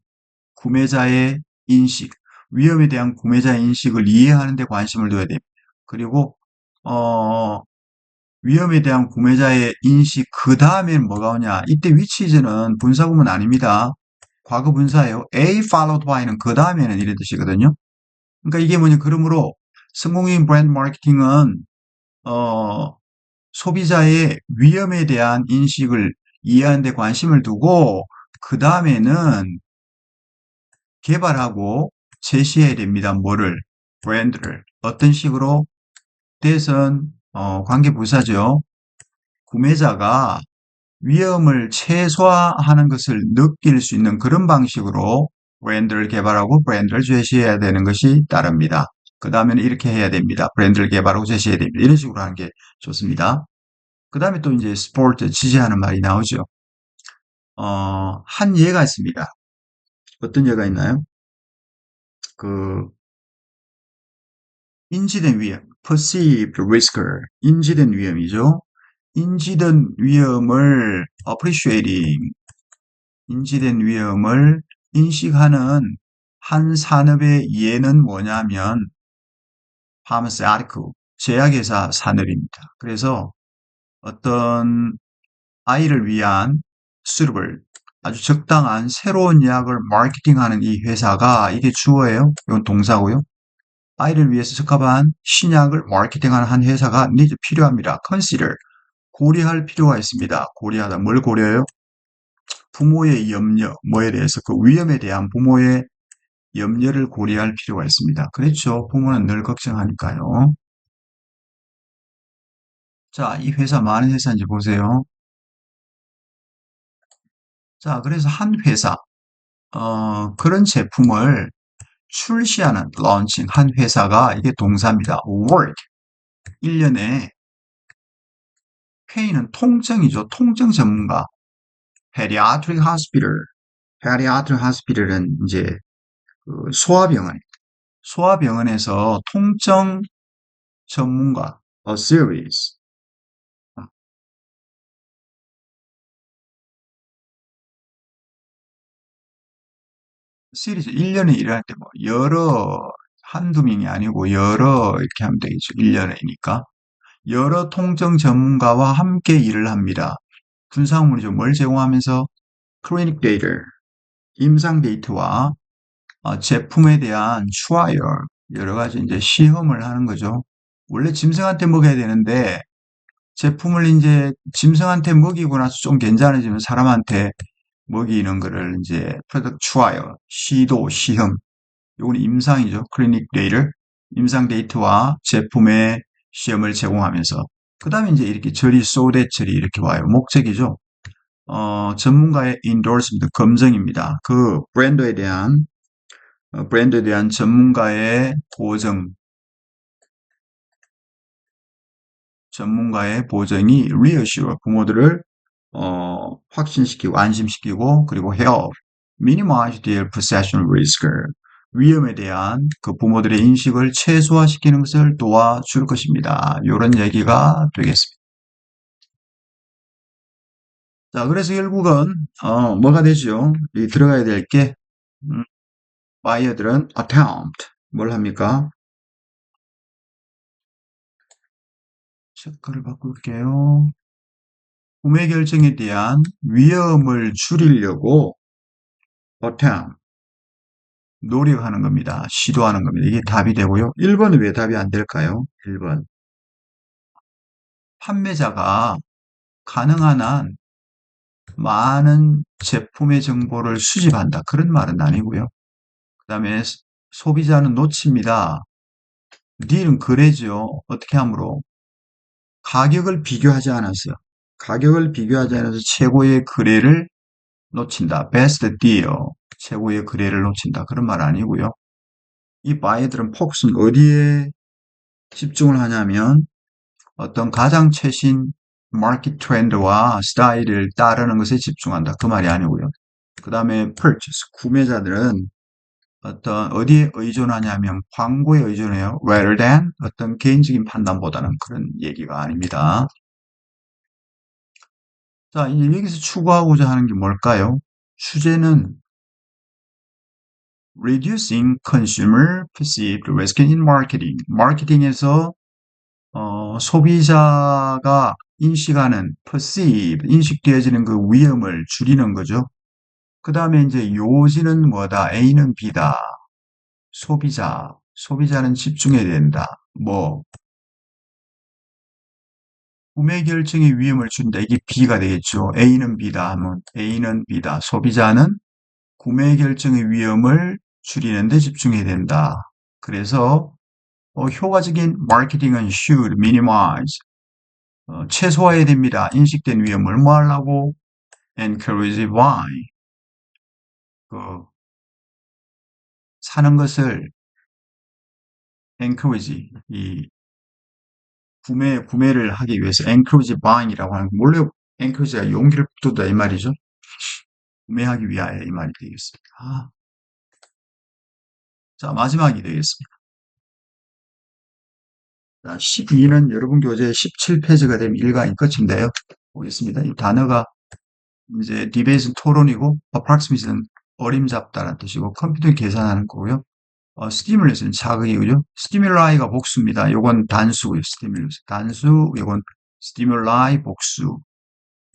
구매자의 인식, 위험에 대한 구매자의 인식을 이해하는 데 관심을 둬야 됩니다. 그리고 어, 위험에 대한 구매자의 인식 그 다음에는 뭐가 오냐? 이때 which is는 분사구문 아닙니다. 과거 분사예요. A followed by는 그 다음에는 이런 뜻이거든요. 그러니까 이게 뭐냐? 그러므로 성공적인 브랜드 마케팅은 어, 소비자의 위험에 대한 인식을 이해하는 데 관심을 두고 그 다음에는 개발하고 제시해야 됩니다. 뭐를? 브랜드를. 어떤 식으로? 대선 관계부사죠. 구매자가 위험을 최소화하는 것을 느낄 수 있는 그런 방식으로 브랜드를 개발하고 브랜드를 제시해야 되는 것이 따릅니다. 그 다음에는 이렇게 해야 됩니다. 브랜드를 개발하고 제시해야 됩니다. 이런 식으로 하는 게 좋습니다. 그 다음에 또 이제 스포츠 지지하는 말이 나오죠. 한 예가 있습니다. 어떤 예가 있나요? 그 인지된 위험, perceived risk, 인지된 위험이죠. 인지된 위험을 appreciating, 인지된 위험을 인식하는 한 산업의 예는 뭐냐면 pharmaceutical, 제약회사 산업입니다. 그래서 어떤 아이를 위한 suitable, 아주 적당한 새로운 약을 마케팅하는 이 회사가 이게 주어예요. 이건 동사고요. 아이를 위해서 적합한 신약을 마케팅하는 한 회사가 필요합니다. consider, 고려할 필요가 있습니다. 고려하다. 뭘 고려해요? 부모의 염려, 뭐에 대해서 그 위험에 대한 부모의 염려를 고려할 필요가 있습니다. 그렇죠. 부모는 늘 걱정하니까요. 자, 이 회사 많은 회사인지 보세요. 자, 그래서 한 회사, 그런 제품을 출시하는, 런칭 한 회사가 이게 동사입니다. work. 1년에 K는 통증이죠. 통증 전문가. pediatric hospital. pediatric hospital은 이제 그 소아병원입니다. 소아병원에서 통증 전문가, a series. 시리즈 1년에 일할 때 뭐 여러 한두 명이 아니고 여러 이렇게 하면 되겠죠. 1년이니까. 여러 통정 전문가와 함께 일을 합니다. 분사구문이죠. 뭘 제공하면서 클리닉 데이터, 임상 데이터와 제품에 대한 트라이얼, 여러 가지 이제 시험을 하는 거죠. 원래 짐승한테 먹여야 되는데 제품을 이제 짐승한테 먹이고 나서 좀 괜찮아지면 사람한테 먹이는 거를 이제 프로덕트 트라이얼, 시도, 시험. 요거는 임상이죠. 클리닉 데이터, 임상 데이터와 제품의 시험을 제공하면서 그 다음에 이제 이렇게 처리, 소대 처리 이렇게 와요. 목적이죠. 전문가의 인도스먼트 검증입니다. 그 브랜드에 대한 전문가의 보증, 전문가의 보증이 reassure 부모들을 확신시키고 안심시키고 그리고 help minimize their possession risk 위험에 대한 그 부모들의 인식을 최소화시키는 것을 도와줄 것입니다. 이런 얘기가 되겠습니다. 자, 그래서 결국은 뭐가 되죠? 이 들어가야 될 게 buyer들은 attempt 뭘 합니까? 체크를 바꿀게요. 구매 결정에 대한 위험을 줄이려고 attempt 노력하는 겁니다. 시도하는 겁니다. 이게 답이 되고요. 1번은 왜 답이 안 될까요? 1번. 판매자가 가능한 한 많은 제품의 정보를 수집한다. 그런 말은 아니고요. 그 다음에 소비자는 놓칩니다. 딜은 그래죠. 어떻게 하므로? 가격을 비교하지 않았어요. 가격을 비교하지 않아서 최고의 거래를 놓친다. 베스트 deal. 최고의 거래를 놓친다. 그런 말 아니고요. 이 바이들은 폭스는 어디에 집중을 하냐면 어떤 가장 최신 마켓 트렌드와 스타일을 따르는 것에 집중한다. 그 말이 아니고요. 그 다음에 purchase, 구매자들은 어떤 어디에 의존하냐면 광고에 의존해요. rather than 어떤 개인적인 판단보다는 그런 얘기가 아닙니다. 자, 이제 여기서 추구하고자 하는 게 뭘까요? 주제는 reducing consumer perceived risk in marketing. 마케팅에서 소비자가 인식하는 perceive, 인식되어지는 그 위험을 줄이는 거죠. 그 다음에 이제 요지는 뭐다? A는 B다. 소비자는 집중해야 된다. 뭐, 구매 결정의 위험을 준다. 이게 B가 되겠죠. A는 B다 하면 A는 B다. 소비자는 구매 결정의 위험을 줄이는 데 집중해야 된다. 그래서 효과적인 마케팅은 should minimize, 최소화해야 됩니다. 인식된 위험을 뭐 하려고? encourage buy, 그 사는 것을 encourage, 이 구매를 하기 위해서 encourage buying이라고 하는 거. 원래 encourage가 용기를 북돋다 이 말이죠. 구매하기 위하여 이 말이 되겠습니다. 자, 마지막이 되겠습니다. 자, 12는 여러분 교재 17페이지가 되면 일강이 끝인데요. 보겠습니다. 이 단어가 이제 디베이트는 토론이고 approximate는 어림잡다라는 뜻이고 컴퓨터는 계산하는 거고요. 스티뮬러스는 자극이고요. 스티뮬라이가 복수입니다. 요건 단수고요. 스티뮬러스 단수, 요건 스티뮬라이 복수.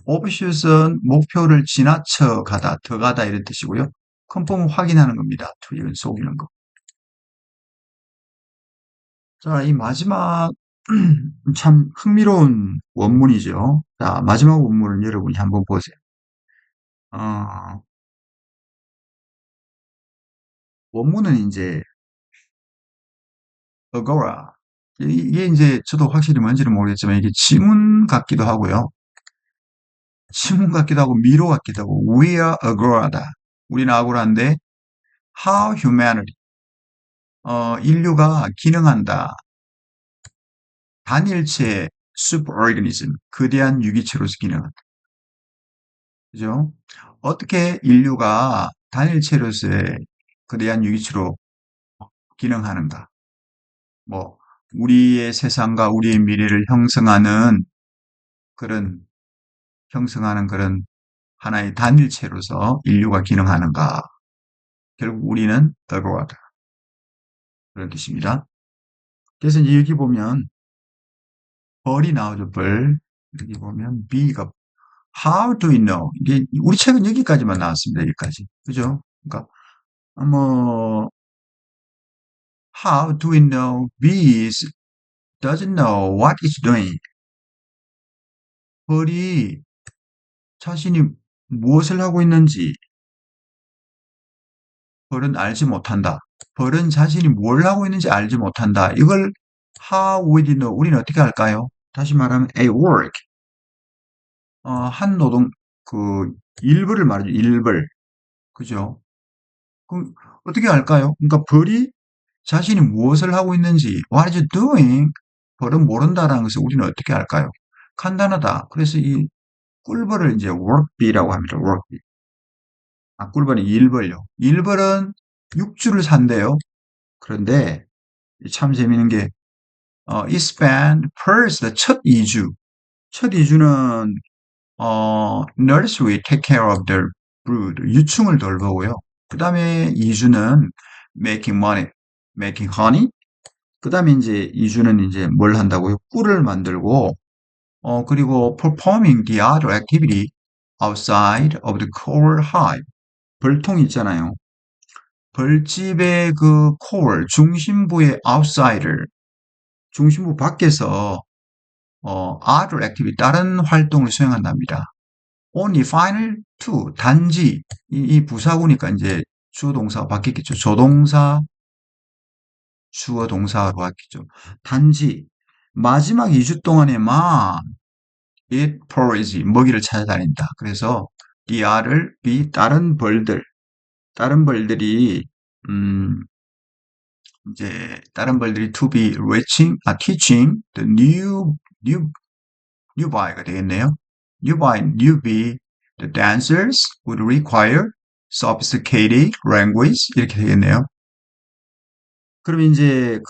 오버슛은 목표를 지나쳐 가다, 더 가다 이런 뜻이고요. 컨펌은 확인하는 겁니다. 이건 속이는 거. 자, 이 마지막 참 흥미로운 원문이죠. 자, 마지막 원문을 여러분이 한번 보세요. 어, 원문은 이제 agora 이게 이제 저도 확실히 뭔지는 모르겠지만 이게 지문 같기도 하고요. 지문 같기도 하고 미로 같기도 하고 we are agora다. 우리는 아고라인데 how humanity 인류가 기능한다. 단일체 superorganism 거대한 유기체로서 기능한다. 그죠? 어떻게 인류가 단일체로서의 거대한 유기체로 기능하는가? 뭐 우리의 세상과 우리의 미래를 그런 형성하는 그런 하나의 단일체로서 인류가 기능하는가? 결국 우리는 abroad. 그런 뜻입니다. 그래서 이제 여기 보면 벌이 나오죠, 벌. 여기 보면 B가 How do we know? 이게 우리 책은 여기까지만 나왔습니다. 여기까지. 그죠? 그러니까 뭐 How do we know B doesn't know what it's doing? 벌이 자신이 무엇을 하고 있는지 벌은 알지 못한다. 벌은 자신이 뭘 하고 있는지 알지 못한다. 이걸 How would you know? 우리는 어떻게 할까요? 다시 말하면 a work. 한 노동 그 일벌을 말이죠. 일벌. 그죠? 그럼 어떻게 할까요? 그러니까 벌이 자신이 무엇을 하고 있는지 what is you doing? 벌은 모른다라는 것을 우리는 어떻게 할까요? 간단하다. 그래서 이 꿀벌을 이제 workbee라고 합니다. workbee. 꿀벌이 일벌요. 일벌은 6주를 산대요. 그런데 참 재미있는 게 it spent first 첫 2주. 첫 2주는 nursery take care of their brood. 유충을 돌보고요. 그 다음에 2주는 making money, making honey. 그 다음에 이제 2주는 이제 뭘 한다고요? 꿀을 만들고, 그리고 performing the other activity outside of the core hive. 벌통 있잖아요. 벌집의 그 core, 중심부의 outsider, 중심부 밖에서 other activity, 다른 활동을 수행한답니다. only final to, 단지, 이 부사구니까 이제 주어 동사가 바뀌겠죠. 조동사, 주어 동사로 바뀌죠. 단지, 마지막 2주 동안에만 it forages, 먹이를 찾아다닌다. 그래서 the other, be, 다른 벌들이, 음, 이제, 다른 벌들이 to be teaching the newbie가 되겠네요. newbie, the dancers would require sophisticated language 이렇게 되겠네요. 그럼 이제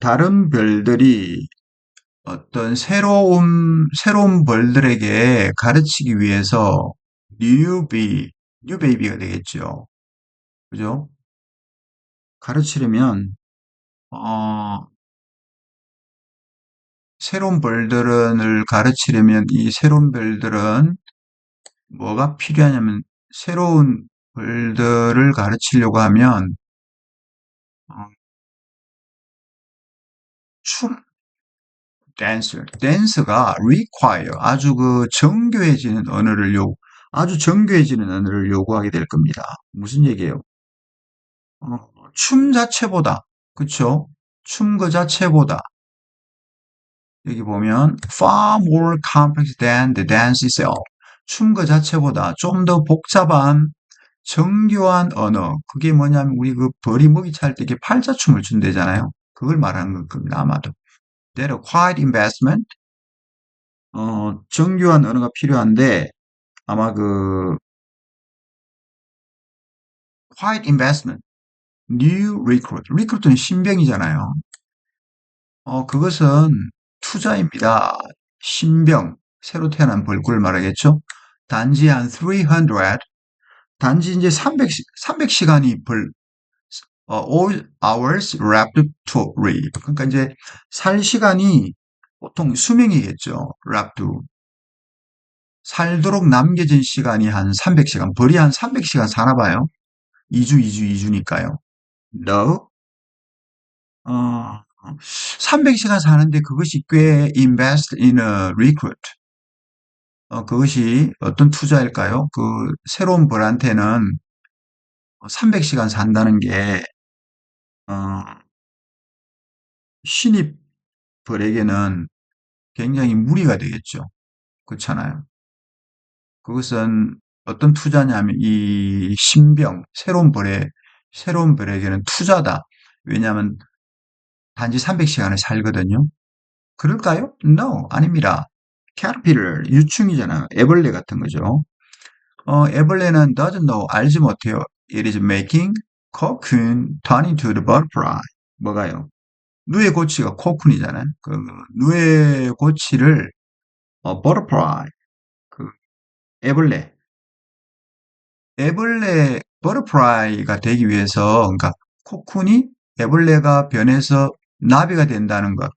다른 별들이 어떤 새로운 벌들에게 가르치기 위해서 new baby가 되겠죠. 그죠? 가르치려면 어, 새로운 벌들을 가르치려면 이 새로운 벌들은 뭐가 필요하냐면 새로운 벌들을 가르치려고 하면 어, 춤, 댄스가 require 아주 정교해지는 언어를 요구하게 될 겁니다. 무슨 얘기예요? 춤 자체보다, 그쵸? 춤 그 자체보다 여기 보면 far more complex than the dance itself. 춤 그 자체보다 좀 더 복잡한 정교한 언어. 그게 뭐냐면 우리 그 벌이 먹이 찰 때 이게 팔자춤을 춘대잖아요. 그걸 말하는 걸 겁니다. 아마도. That a quiet investment. 정교한 언어가 필요한데 아마 quiet investment, new recruit는 신병이잖아요. 그것은 투자입니다. 신병, 새로 태어난 벌꿀을 말하겠죠? 단지 한 300, 단지 이제 300시간이 all hours left to live. 그러니까 이제 살 시간이 보통 수명이겠죠. left. 살도록 남겨진 시간이 한 300시간. 벌이 한 300시간 사나 봐요. 2주니까요. No. 300시간 사는데 그것이 꽤 invest in a recruit. 그것이 어떤 투자일까요? 새로운 벌한테는 300시간 산다는 게, 어, 신입 벌에게는 굉장히 무리가 되겠죠. 그렇잖아요. 그것은 어떤 투자냐면 이 신병, 새로운 벌에게는 투자다. 왜냐하면 단지 300시간을 살거든요. 그럴까요? No, 아닙니다. caterpillar, 유충이잖아요. 애벌레 같은 거죠. 애벌레는 doesn't know, 알지 못해요. It is making cocoon turning to the butterfly. 뭐가요? 누에 고치가 코쿤이잖아요. 누에 고치를 butterfly, 그 애벌레, 버터프라이가 되기 위해서, 그러니까 코쿤이 애벌레가 변해서 나비가 된다는 것.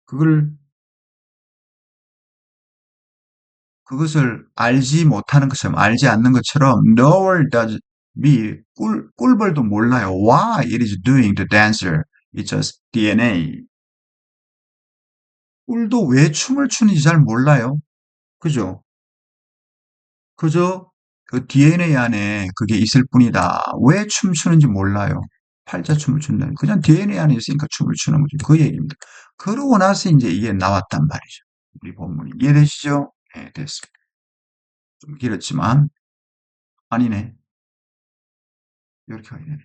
그걸, 그것을 알지 못하는 것처럼, 알지 않는 것처럼, nor does me, 꿀벌도 몰라요. Why it is doing the dancer. It's just DNA. 꿀도 왜 춤을 추는지 잘 몰라요. 그죠? 그저 그 DNA 안에 그게 있을 뿐이다. 왜 춤추는지 몰라요. 팔자춤을 춘다는. 그냥 DNA 안에 있으니까 춤을 추는 거죠. 그 얘기입니다. 그러고 나서 이제 이게 나왔단 말이죠. 우리 본문이. 이해되시죠? 네, 됐습니다. 좀 길었지만, 아니네. 이렇게 가야 되네.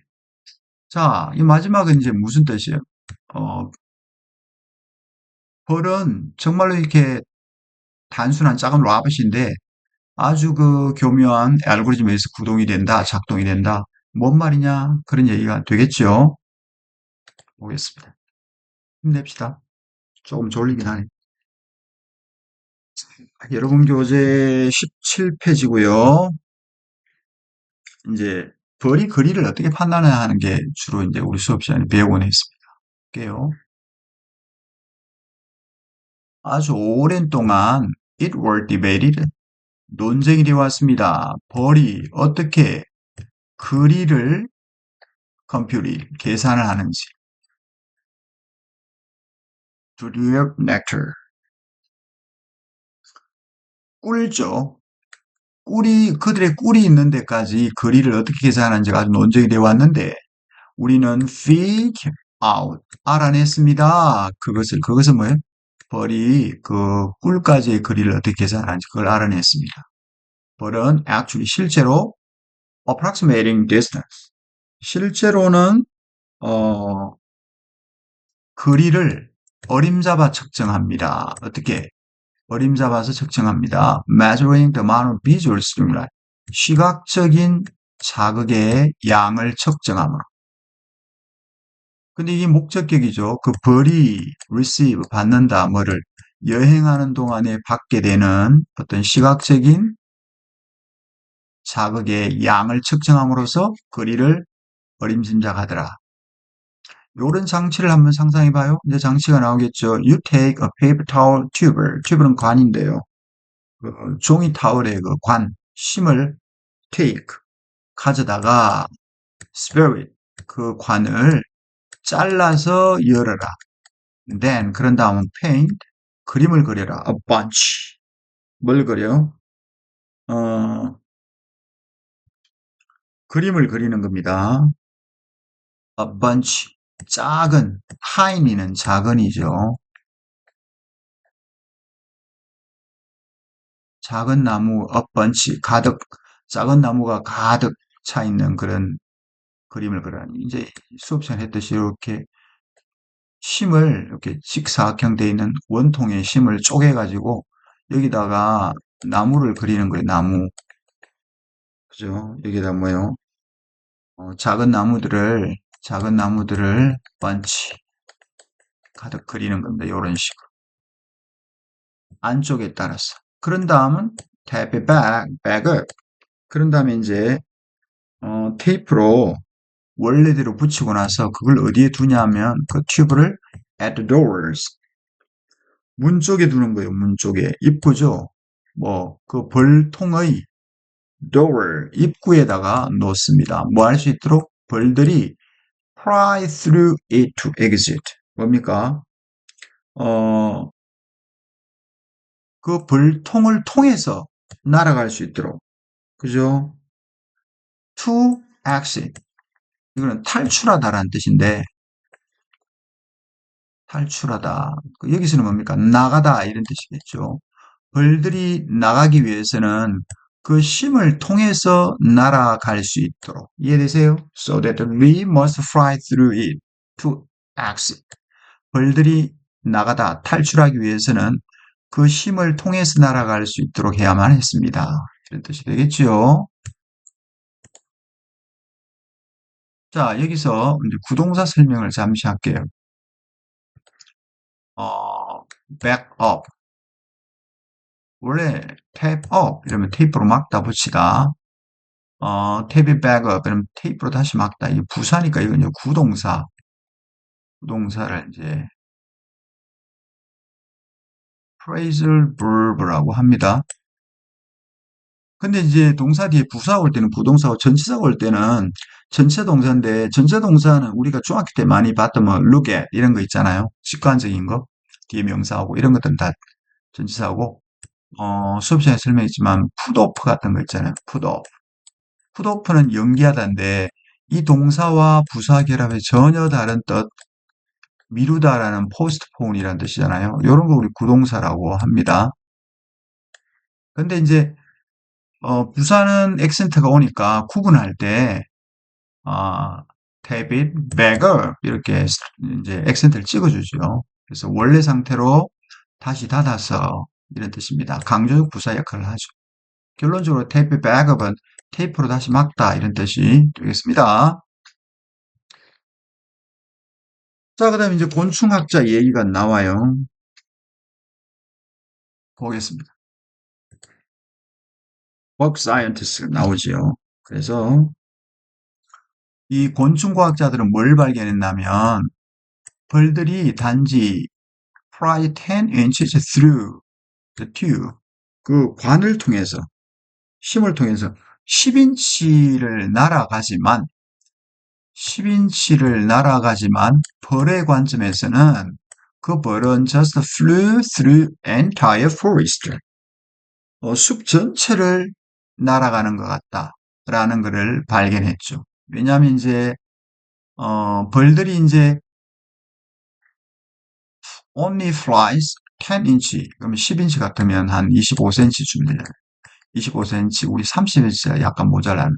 자, 이 마지막은 이제 무슨 뜻이에요? 어, 벌은 정말로 이렇게 단순한 작은 라빗인데 아주 그 교묘한 알고리즘에서 구동이 된다, 작동이 된다. 뭔 말이냐? 그런 얘기가 되겠죠? 보겠습니다. 힘냅시다. 조금 졸리긴 하네. 여러분 교재 17페이지고요. 이제 벌이 거리를 어떻게 판단하는 게 주로 이제 우리 수업 시간에 배우곤 했습니다. 볼게요. 아주 오랜 동안 it were debated. 논쟁이 되어 왔습니다. 벌이 어떻게 거리를 컴퓨트, 계산을 하는지. to derive nectar. 꿀죠. 그들의 꿀이 있는 데까지 거리를 어떻게 계산하는지가 아주 논쟁이 되어 왔는데, 우리는 figure out, 알아냈습니다. 그것은 뭐예요? 벌이 그 꿀까지의 거리를 어떻게 계산하는지 그걸 알아냈습니다. 벌은 actually 실제로 approximating distance. 실제로는, 거리를 어림잡아 측정합니다. 어떻게? 어림잡아서 측정합니다. Measuring the amount of visual stimuli. 시각적인 자극의 양을 측정함으로. 근데 이게 목적격이죠. 그 벌이 receive, 받는다, 뭐를 여행하는 동안에 받게 되는 어떤 시각적인 자극의 양을 측정함으로써 거리를 어림짐작하더라. 요런 장치를 한번 상상해 봐요. 이제 장치가 나오겠죠. You take a paper towel tuber. tuber는 관인데요. 그 종이 타월의 그 관, 심을 take, 가져다가 spirit, 그 관을 잘라서 열어라. Then, 그런 다음은 paint, 그림을 그려라. A bunch. 뭘 그려? 어, 그림을 그리는 겁니다. A bunch. 작은, tiny는 작은이죠. 작은 나무, a bunch. 가득, 작은 나무가 가득 차 있는 그런 그림을 그리니. 이제 수업 시간에 했듯이 이렇게 심을 이렇게 직사각형 되어 있는 원통의 심을 쪼개가지고 여기다가 나무를 그리는 거예요. 나무. 그죠? 여기다 뭐요? 작은 나무들을 번치 가득 그리는 겁니다. 이런 식으로. 안쪽에 따라서. 그런 다음은 tap it back, back up. 그런 다음에 이제 테이프로 원래대로 붙이고 나서 그걸 어디에 두냐면 그 튜브를 at the doors. 문 쪽에 두는 거예요. 문 쪽에. 입구죠. 뭐 그 벌통의 door, 입구에다가 놓습니다. 뭐 할 수 있도록 벌들이 pry through it to exit. 뭡니까? 어, 그 벌통을 통해서 날아갈 수 있도록. 그죠? to exit. 이거는 탈출하다라는 뜻인데, 탈출하다. 여기서는 뭡니까? 나가다 이런 뜻이겠죠. 벌들이 나가기 위해서는 그 심을 통해서 날아갈 수 있도록. 이해되세요? So that we must fly through it to exit. 벌들이 나가다 탈출하기 위해서는 그 심을 통해서 날아갈 수 있도록 해야만 했습니다. 이런 뜻이 되겠죠? 자, 여기서 이제 구동사 설명을 잠시 할게요. back up. 원래 tap up 이러면 테이프로 막다 붙이다. take it back up. 그럼 테이프로 다시 막다. 이게 부사니까 이건 이제 부동사를 이제 phrasal verb라고 합니다. 근데 이제 동사 뒤에 부사 올 때는 부동사고 전치사가 올 때는 전체 동사인데 전체 동사는 우리가 중학교 때 많이 봤던 뭐 look at 이런 거 있잖아요. 직관적인 거 뒤에 명사하고 이런 것들은 다 전치사고 수업 시간에 설명했지만 put off 같은 거 있잖아요. put off. put off는 연기하다인데 이 동사와 부사 결합에 전혀 다른 뜻 미루다라는 postpone이라는 뜻이잖아요. 이런 거 우리 구동사라고 합니다. 근데 이제 부사는 액센트가 오니까 구분할 때 아, 데빗, 베거 이렇게 이제 액센트를 찍어주죠. 그래서 원래 상태로 다시 닫아서 이런 뜻입니다. 강조적 부사 역할을 하죠. 결론적으로 테이프 백업은 테이프로 다시 막다 이런 뜻이 되겠습니다. 자, 그 다음에 이제 곤충학자 얘기가 나와요. 보겠습니다. Bug scientist 나오지요. 그래서 이 곤충과학자들은 뭘 발견했냐면 벌들이 단지 pry 10 inches through the tube 그 관을 통해서 심을 통해서 10인치를 날아가지만 벌의 관점에서는 그 벌은 just flew through entire forest 숲 전체를 날아가는 것 같다라는 것을 발견했죠. 왜냐하면 이제 벌들이 이제 only flies 10인치 그러면 10인치 같으면 한 25cm쯤 되잖아요. 25cm 우리 30cm가 약간 모자란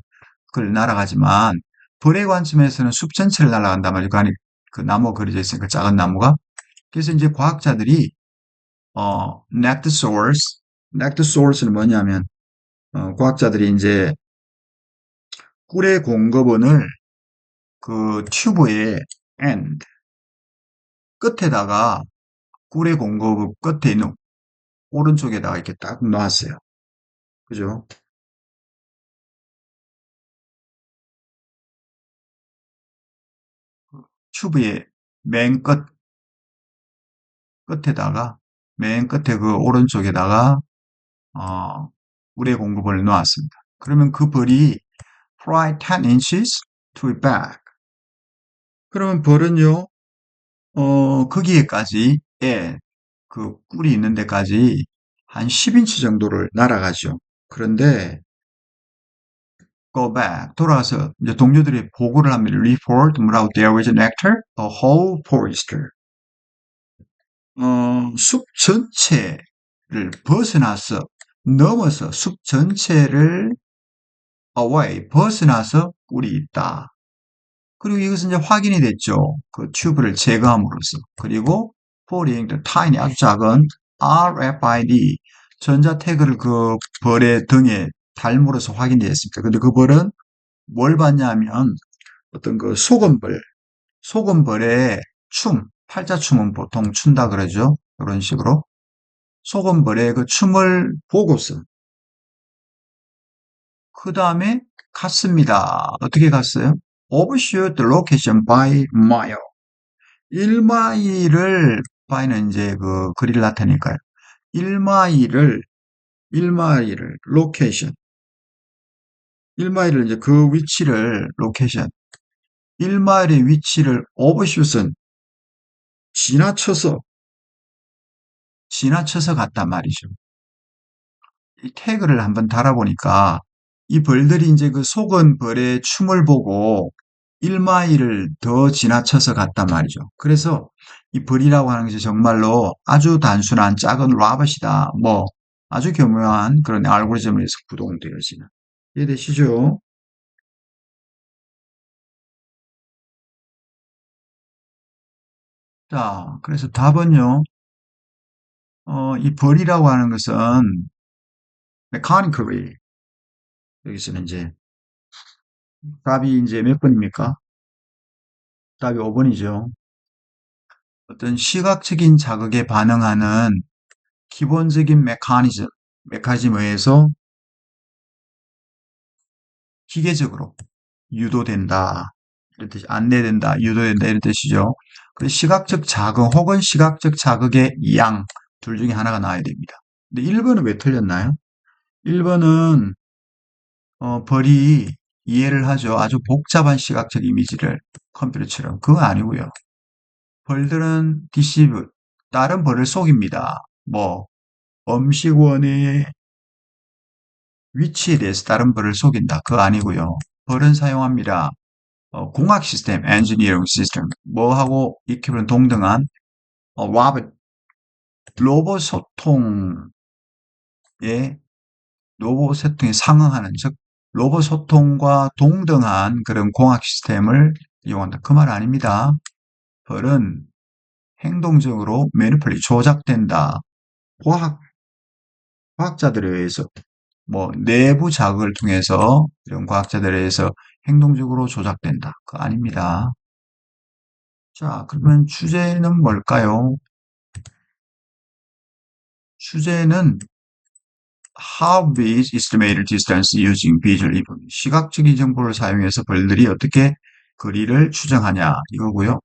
그걸 날아가지만 벌의 관점에서는 숲 전체를 날아간단 말이에요. 그 안에 그 나무 그려져 있으니까 작은 나무가 그래서 이제 과학자들이 necked source는 뭐냐면 과학자들이 이제 꿀의 공급원을 그 튜브의 end 끝에다가 꿀의 공급 끝에 있는 오른쪽에다가 이렇게 딱 놨어요. 그죠? 튜브의 맨 끝에다가 맨 끝에 그 오른쪽에다가 어, 꿀의 공급을 놓았습니다. 그러면 그 벌이 fly 10 inches to it back. 그러면 벌은요, 거기에까지, 예, 그 꿀이 있는 데까지 한 10인치 정도를 날아가죠. 그런데 go back 돌아와서 이제 동료들이 보고를 합니다. Report 뭐라고 there was an actor, a whole forester. 숲 전체를 벗어나서 넘어서 숲 전체를 away 벗어나서 꿀이 있다. 그리고 이것은 이제 확인이 됐죠. 그 튜브를 제거함으로써. 그리고 falling the tiny 아주 작은 RFID 전자 태그를 그 벌의 등에 달므로써 확인됐습니다. 근데 그 벌은 뭘 봤냐면 어떤 그 소금벌의 팔자춤은 보통 춘다 그러죠. 이런 식으로. 소금벌의 그 춤을 보고서 그 다음에 갔습니다. 어떻게 갔어요? Overshoot the location by mile. 1마일을 by는 이제 그 거리를 나타내니까요. 1마일을 location. 1마일을 이제 그 위치를 location. 1마일의 위치를 overshoot은 지나쳐서 갔단 말이죠. 이 태그를 한번 달아보니까 이 벌들이 이제 그 속은 벌의 춤을 보고 1마일을 더 지나쳐서 갔단 말이죠. 그래서 이 벌이라고 하는 것이 정말로 아주 단순한 작은 로봇이다. 뭐 아주 교묘한 그런 알고리즘에서 구동되어지는. 이해되시죠? 자, 그래서 답은요. 이 벌이라고 하는 것은 mechanically 여기서는 이제 답이 이제 몇 번입니까? 답이 5번이죠. 어떤 시각적인 자극에 반응하는 기본적인 메커니즘에 의해서 기계적으로 유도된다. 이런 뜻이 안내된다, 유도된다 이런 뜻이죠. 그래서 시각적 자극 혹은 시각적 자극의 양 둘 중에 하나가 나와야 됩니다. 근데 1번은 왜 틀렸나요? 1번은 벌이 이해를 하죠. 아주 복잡한 시각적 이미지를 컴퓨터처럼. 그거 아니고요. 벌들은 deceive, 다른 벌을 속입니다. 뭐 음식원의 위치에 대해서 다른 벌을 속인다. 그거 아니고요. 벌은 사용합니다. 공학 시스템, 엔지니어링 시스템, 뭐하고 익히면 동등한 로봇 소통에 로봇 소통에 상응하는, 즉 로봇 소통과 동등한 그런 공학 시스템을 이용한다. 그 말 아닙니다. 벌은 행동적으로 매니플레이 조작된다. 과학자들에 의해서 뭐 내부 자극을 통해서 이런 과학자들에 의해서 행동적으로 조작된다. 그거 아닙니다. 자, 그러면 주제는 뭘까요? 주제는 How bees estimate distance using visual information. 시각적인 정보를 사용해서 벌들이 어떻게 거리를 추정하냐 이거고요.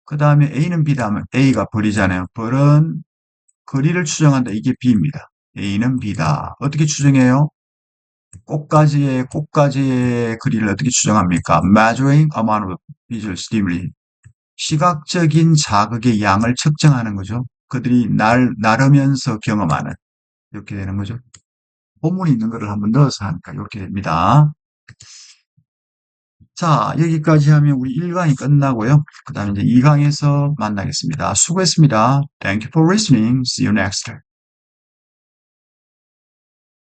그 다음에 A는 B다 하면 A가 벌이잖아요. 벌은 거리를 추정한다. 이게 B입니다. A는 B다. 어떻게 추정해요? 꽃가지의 거리를 어떻게 추정합니까? Measuring amount of visual stimuli. 시각적인 자극의 양을 측정하는 거죠. 그들이 나르면서 경험하는. 이렇게 되는 거죠. 본문이 있는 거를 한번 넣어서 하니까 이렇게 됩니다. 자, 여기까지 하면 우리 1강이 끝나고요. 그 다음에 이제 2강에서 만나겠습니다. 수고했습니다. Thank you for listening. See you next time.